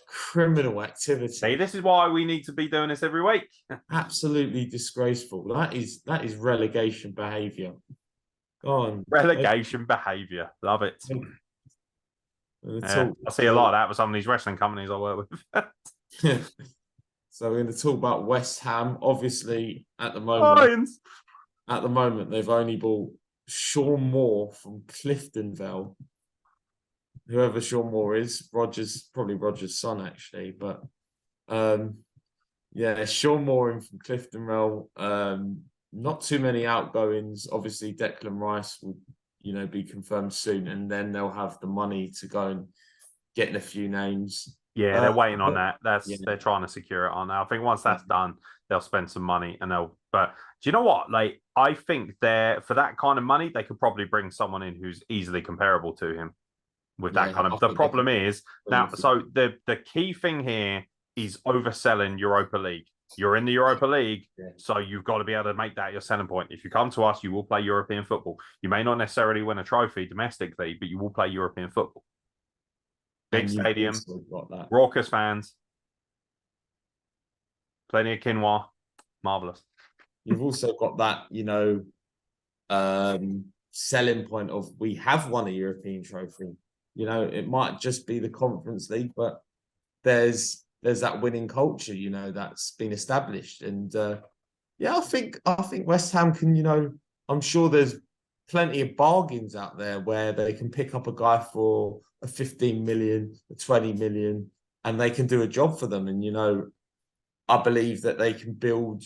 criminal activity. See, this is why we need to be doing this every week. Absolutely disgraceful. That is relegation behaviour. Go on. Relegation behaviour. Love it. I see a lot of that with some of these wrestling companies I work with. So we're going to talk about West Ham. Obviously, at the moment, they've only bought Sean Moore from Cliftonville. Whoever Sean Moore is, probably Roger's son, actually. But Sean Moore in from Cliftonville. Not too many outgoings. Obviously, Declan Rice will, be confirmed soon, and then they'll have the money to go and get in a few names. Yeah, they're waiting on that. They're trying to secure it on that. I think once that's done, they'll spend some money and but do you know what? Like, I think for that kind of money, they could probably bring someone in who's easily comparable to him with that kind of. The problem is now, so the key thing here is overselling Europa League. You're in the Europa League, so you've got to be able to make that your selling point. If you come to us, you will play European football. You may not necessarily win a trophy domestically, but you will play European football. Big stadium, raucous fans, plenty of quinoa, marvelous. You've also got that, selling point of we have won a European trophy. It might just be the Conference League, but there's that winning culture, that's been established. And I think West Ham can, I'm sure there's plenty of bargains out there where they can pick up a guy for a 15 million, a 20 million, and they can do a job for them. And, I believe that they can build,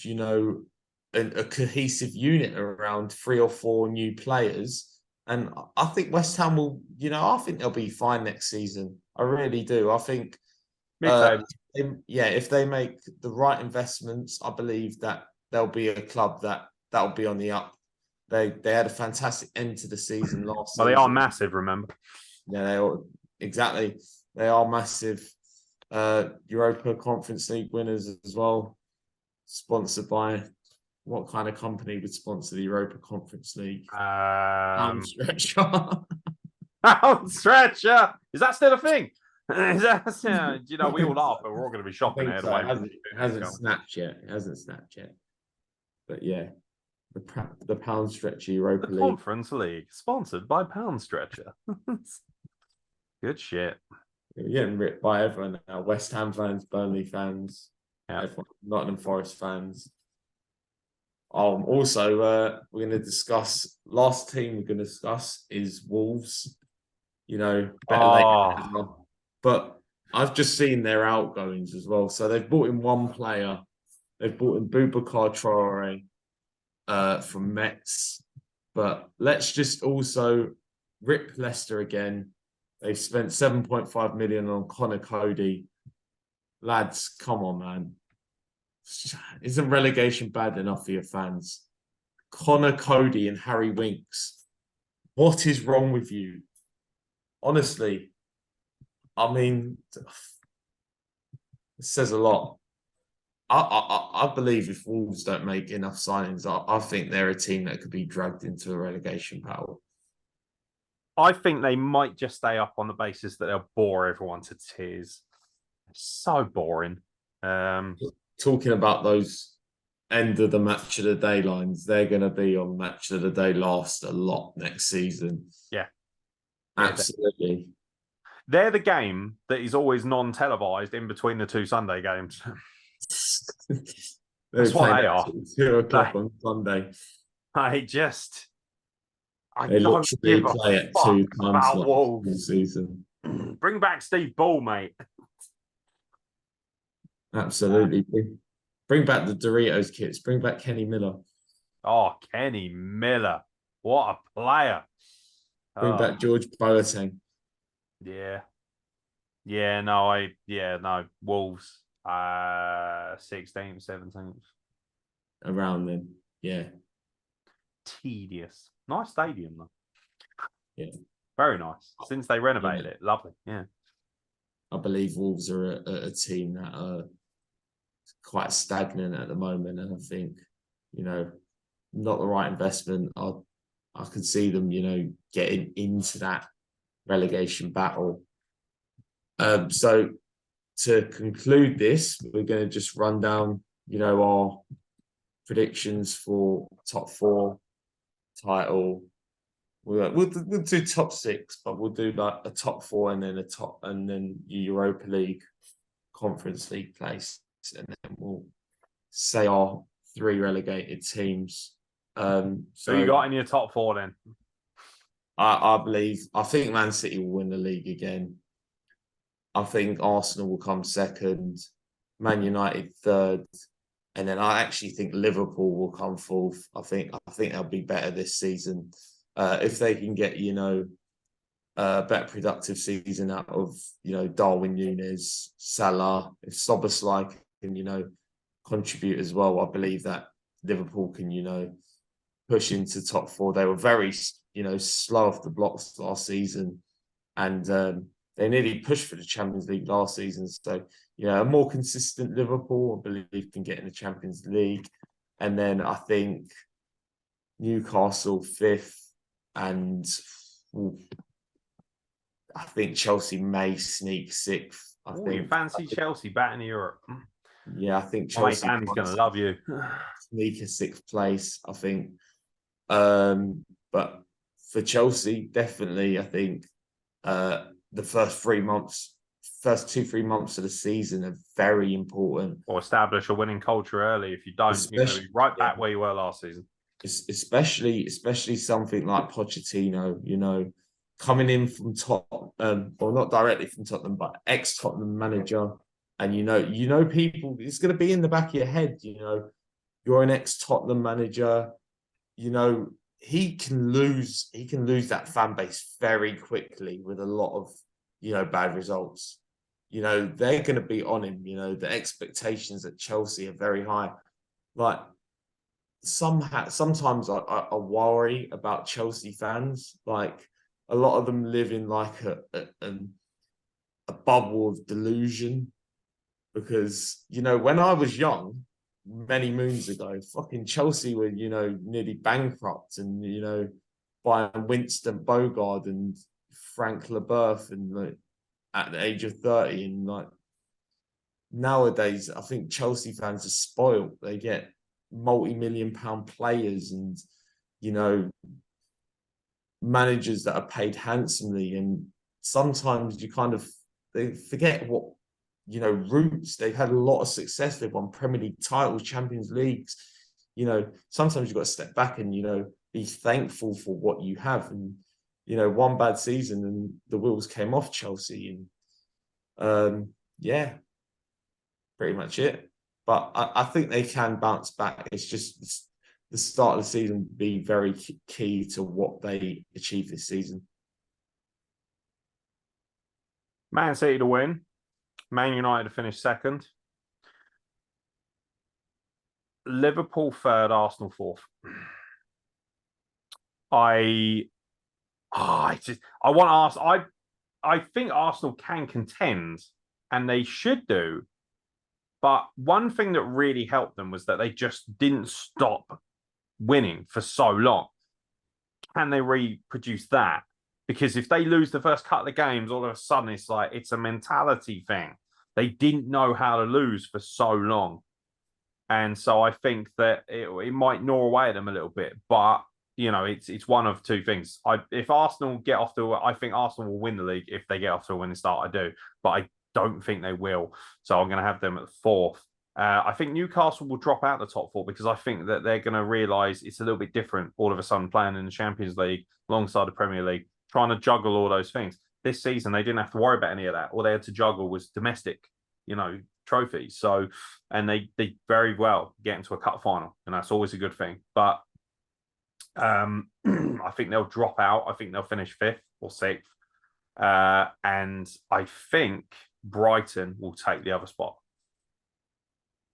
a cohesive unit around 3 or 4 new players. And I think West Ham will, I think they'll be fine next season. I really do. I think, if they make the right investments, I believe that they'll be a club that'll be on the up. They had a fantastic end to the season last season. Well, they are massive, remember? Yeah, exactly. They are massive. Europa Conference League winners as well. Sponsored by what kind of company would sponsor the Europa Conference League? Pound Stretcher. Pound Stretcher. Is that still a thing? Is that, we all laugh, but we're all going to be shopping it. It hasn't snapped yet. But yeah, the Pound Stretcher Europa League. Conference League, sponsored by Pound Stretcher. Good shit. You're getting ripped by everyone now. West Ham fans, Burnley fans, everyone, Nottingham Forest fans. Also, we're going to discuss, last team we're going to discuss is Wolves. Better late than never. But I've just seen their outgoings as well. So they've brought in one player. They've brought in Boubacar Traore from Metz. But let's just also rip Leicester again. They've spent 7.5 million on Connor Cody. Lads, come on, man. Isn't relegation bad enough for your fans? Connor Cody and Harry Winks. What is wrong with you? Honestly, I mean, it says a lot. I believe if Wolves don't make enough signings, I think they're a team that could be dragged into a relegation battle. I think they might just stay up on the basis that they'll bore everyone to tears. So boring. Talking about those end of the match of the day lines, they're going to be on match of the day last a lot next season. Yeah. Absolutely. They're the game that is always non-televised in between the two Sunday games. That's what they are. 2:00 on Sunday. I They don't give play a at fuck 2 times about Wolves this season. Bring back Steve Ball, mate. Absolutely. Bring back the Doritos kits. Bring back Kenny Miller. Oh, Kenny Miller. What a player. Bring back George Boateng. Yeah. No. Wolves. 16th, 17th. Around then. Yeah. Tedious. Nice stadium, though. Yeah. Very nice. Since they renovated it. Lovely. Yeah. I believe Wolves are a team that are quite stagnant at the moment. And I think, not the right investment. I could see them, getting into that relegation battle. So to conclude this, we're going to just run down, our predictions for top 4 title. We'll do top 6, but we'll do like a top 4 and then Europa League, Conference League place, and then we'll say our 3 relegated teams. So you got in your top 4 then? I think Man City will win the league again. I think Arsenal will come second, Man United third, and then I actually think Liverpool will come fourth. I think they'll be better this season if they can get a better productive season out of Darwin Núñez, Salah. If Szoboszlai can contribute as well, I believe that Liverpool can push into top 4. They were very slow off the blocks last season, and they nearly pushed for the Champions League last season. So, a more consistent Liverpool, I believe, can get in the Champions League. And then I think Newcastle 5th, and I think Chelsea may sneak 6th. I think you fancy Chelsea batting Europe? Yeah, I think Chelsea. Andy's going to love you. Sneak a 6th place, I think. But for Chelsea, definitely, I think the first 3 months, first 2-3 months of the season are very important. Or establish a winning culture early. If you don't, you're going to be right back where you were last season. Especially something like Pochettino, coming in from Tottenham, well, not directly from Tottenham, but ex-Tottenham manager. And people, it's going to be in the back of your head, you're an ex-Tottenham manager, he can lose that fan base very quickly with a lot of, bad results. They're going to be on him. The expectations at Chelsea are very high. Like, sometimes I worry about Chelsea fans. Like, a lot of them live in like a bubble of delusion, because when I was young, many moons ago, fucking Chelsea were nearly bankrupt, and buying Winston Bogarde and Frank Leboeuf and at the age of 30, and nowadays I think Chelsea fans are spoiled. They get multi-million-pound players and managers that are paid handsomely, and sometimes they forget what roots. They've had a lot of success. They've won Premier League titles, Champions Leagues. Sometimes you've got to step back and be thankful for what you have. And one bad season and the wheels came off Chelsea, and pretty much it. But I think they can bounce back. It's just the start of the season will be very key to what they achieve this season. Man City to win. Man United to finish second. Liverpool third, Arsenal fourth. I want to ask. I think Arsenal can contend, and they should do. But one thing that really helped them was that they just didn't stop winning for so long. Can they reproduce that? Because if they lose the first couple of games, all of a sudden it's a mentality thing. They didn't know how to lose for so long. And so I think that it might gnaw away at them a little bit. But, it's one of two things. If Arsenal get off to, I think Arsenal will win the league if they get off to a winning start. I do. But I don't think they will. So I'm going to have them at fourth. I think Newcastle will drop out the top four because I think that they're going to realise it's a little bit different all of a sudden playing in the Champions League alongside the Premier League, trying to juggle all those things. This season, they didn't have to worry about any of that. All they had to juggle was domestic, trophies. So, and they very well get into a cup final, and that's always a good thing. But I think they'll drop out. I think they'll finish fifth or sixth. And I think Brighton will take the other spot.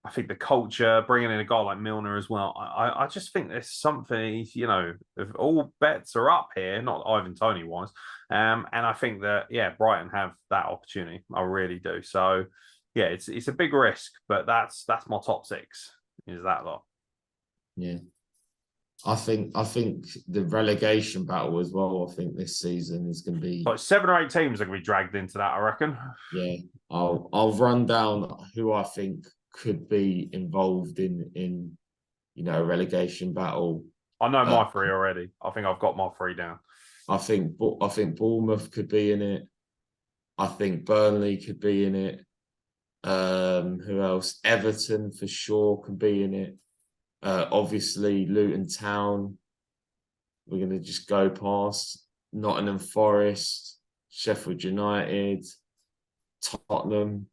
I think the culture, bringing in a guy like Milner as well, I just think there's something, if all bets are up here, not Ivan Toney wise. And I think that, Brighton have that opportunity. I really do. So, it's a big risk, but that's my top six, is that lot. Yeah. I think the relegation battle as well, I think this season is going to be... Like 7 or 8 teams are going to be dragged into that, I reckon. Yeah. I'll run down who I think could be involved in a relegation battle. I know my 3 already. I think I've got my 3 down. I think Bournemouth could be in it. I think Burnley could be in it. Who else? Everton for sure could be in it. Obviously Luton Town. We're going to just go past Nottingham Forest, Sheffield United, Tottenham.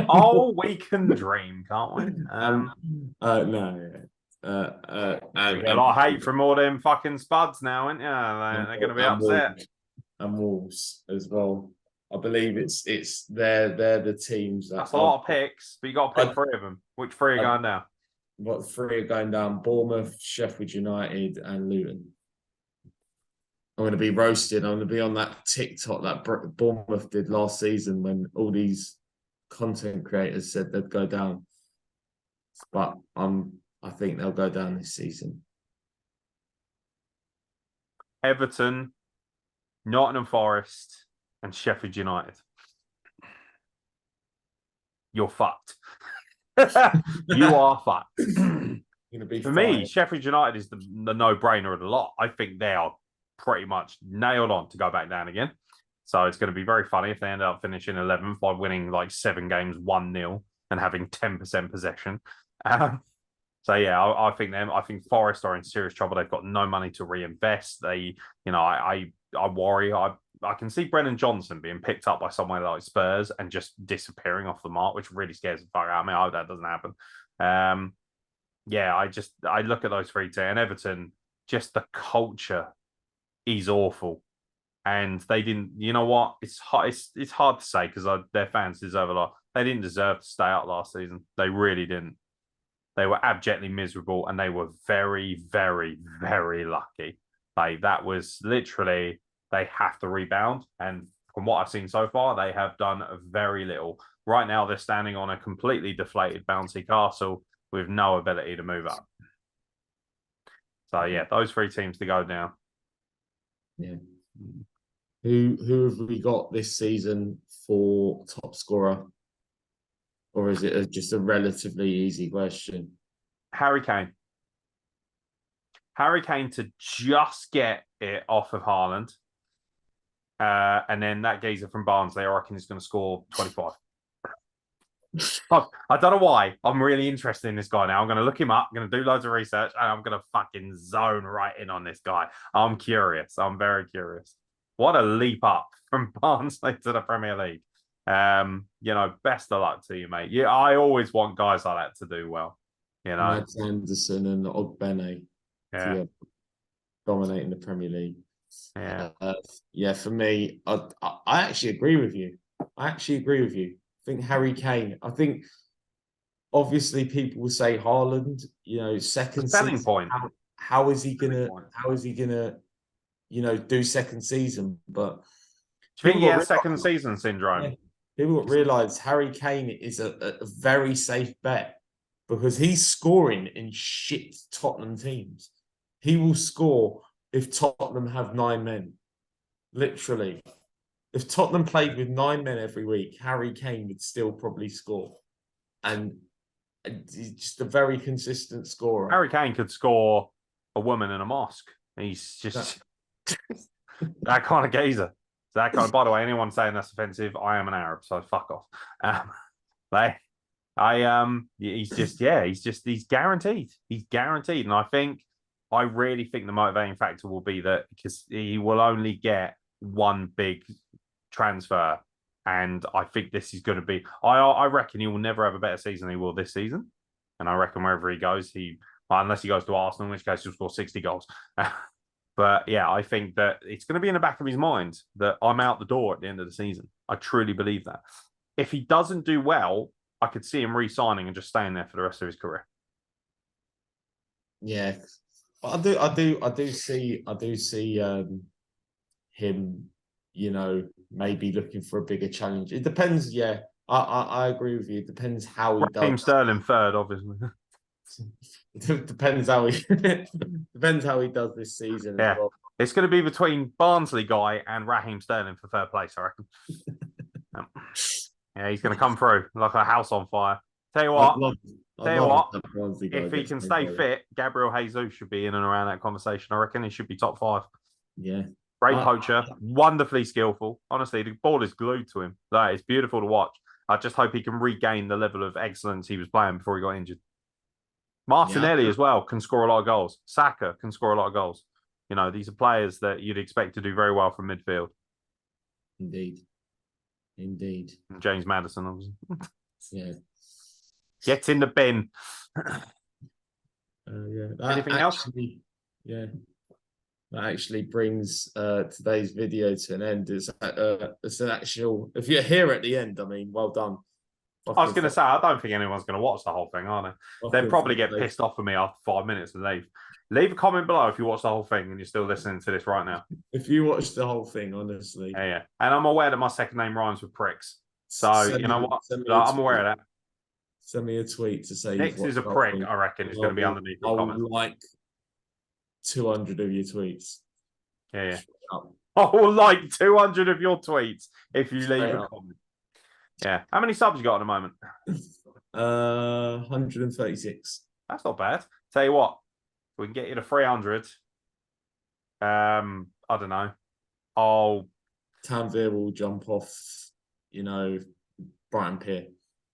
Oh, we can dream, can't we? No. We get a lot of hate from all them fucking spuds now, aren't you? They're going to be upset. And Wolves as well. I believe they're the teams. That's a lot of picks, but you got to pick 3 of them. Which 3 are going down? What 3 are going down? Bournemouth, Sheffield United, and Luton. I'm going to be roasted. I'm going to be on that TikTok that Bournemouth did last season when all these content creators said they'd go down. But I think they'll go down this season. Everton, Nottingham Forest, and Sheffield United. You're fucked. You are fucked. For me, Sheffield United is the no-brainer of the lot. I think they are pretty much nailed on to go back down again. So it's going to be very funny if they end up finishing 11th by winning like 7 games 1-0 and having 10% possession. I think them. I think Forest are in serious trouble. They've got no money to reinvest. I worry. I can see Brennan Johnson being picked up by someone like Spurs and just disappearing off the mark, which really scares the fuck out of me. I hope that doesn't happen. I look at those 3 teams, and Everton, just the culture is awful. And they didn't, you know what? It's hard to say because their fans deserve a lot. They didn't deserve to stay out last season. They really didn't. They were abjectly miserable, and they were very, very, very lucky. Like, that was literally, they have to rebound. And from what I've seen so far, they have done very little. Right now, they're standing on a completely deflated, bouncy castle with no ability to move up. So, those 3 teams to go down. Yeah. Who have we got this season for top scorer? Or is it just a relatively easy question? Harry Kane. Harry Kane to just get it off of Haaland. And then that geezer from Barnsley, I reckon, is going to score 25. I don't know why. I'm really interested in this guy now. I'm going to look him up. I'm going to do loads of research, and I'm going to fucking zone right in on this guy. I'm curious. I'm very curious. What a leap up from Barnsley to the Premier League. Best of luck to you, mate. Yeah, I always want guys like that to do well. Mads Anderson and Ogbene dominating the Premier League. Yeah. Yeah, for me, I actually agree with you. I think Harry Kane. I think obviously people will say Haaland. Second Selling season. point. How is he Selling gonna? point. How is he gonna? Do second season? But Do you think people he got has second realize, season syndrome? yeah, people got realize Harry Kane is a very safe bet because he's scoring in shit Tottenham teams. He will score if Tottenham have 9 men. Literally. If Tottenham played with 9 men every week, Harry Kane would still probably score. And he's just a very consistent scorer. Harry Kane could score a woman in a mosque. He's just that kind of geezer. That kind of, by the way, anyone saying that's offensive, I am an Arab, so fuck off. He's guaranteed. He's guaranteed. And I really think the motivating factor will be that because he will only get one big transfer. And I think this is going to be, I reckon he will never have a better season than he will this season. And I reckon wherever he goes, unless he goes to Arsenal, in which case he'll score 60 goals. But yeah, I think that it's going to be in the back of his mind that I'm out the door at the end of the season. I truly believe that. If he doesn't do well, I could see him re-signing and just staying there for the rest of his career. Yeah, I do see him, maybe looking for a bigger challenge. It depends. Yeah, I agree with you. It depends how he Raheem does. Sterling third, obviously. It depends how he depends how he does this season as well. It's going to be between Barnsley guy and Raheem Sterling for third place, I reckon. Yeah, he's going to come through like a house on fire. Tell you what, if he can stay fit, Gabriel Jesus should be in and around that conversation. I reckon he should be top 5. Yeah. Great poacher, wonderfully skillful. Honestly, the ball is glued to him. It's beautiful to watch. I just hope he can regain the level of excellence he was playing before he got injured. Martinelli as well can score a lot of goals. Saka can score a lot of goals. These are players that you'd expect to do very well from midfield. Indeed. And James Maddison, obviously. Yeah. Get in the bin. Anything else? Yeah. That actually brings today's video to an end. It's an actual. If you're here at the end, I mean, well done. I was going to say, I don't think anyone's going to watch the whole thing, are they? They'd probably get pissed off with me after 5 minutes and leave. Leave a comment below if you watch the whole thing and you're still listening to this right now. If you watch the whole thing, honestly. Yeah. And I'm aware that my second name rhymes with pricks. So, you know what? I'm aware of that. Send me a tweet to say Nix is a prick, I reckon. It's going to be underneath your comments. I will like 200 of your tweets. Yeah. I will like 200 of your tweets if you leave a comment. Yeah. How many subs you got at the moment? 136. That's not bad. Tell you what, if we can get you to 300. I don't know. Tanvir will jump off, Brighton Pier.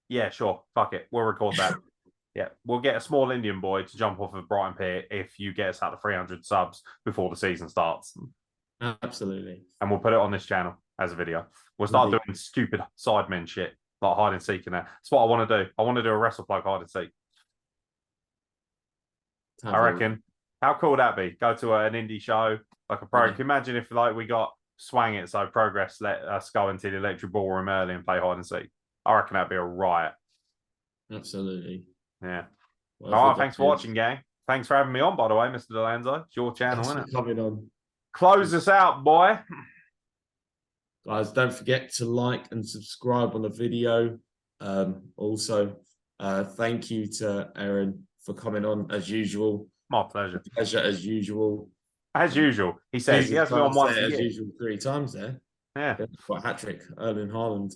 Yeah, sure. Fuck it. We'll record that. Yeah, we'll get a small Indian boy to jump off of Brighton Pier if you get us out to 300 subs before the season starts. Absolutely. And we'll put it on this channel as a video. We'll start doing stupid sidemen shit, like hide and seek in there. That's what I want to do. I want to do a wrestle plug hide and seek. I reckon. How cool would that be? Go to an indie show, like a pro. Can you imagine if we got Swang It, so Progress let us go into the electric ballroom early and play hide and seek. I reckon that'd be a riot. Absolutely. Yeah. All right, thanks for watching, gang. Thanks for having me on, by the way, Mr. Delanzo. It's your channel, isn't it? Coming on. Close us out, boy. Guys, don't forget to like and subscribe on the video. Also, thank you to Aeron for coming on as usual. My pleasure. Pleasure as usual. As usual. He says he has me on once as usual 3 times there. Yeah. What hat-trick, Erling Haaland.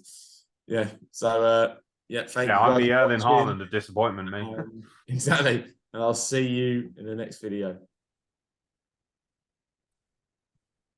Yeah. So thank you. I'm the Erling Haaland of disappointment, mate. Exactly. And I'll see you in the next video.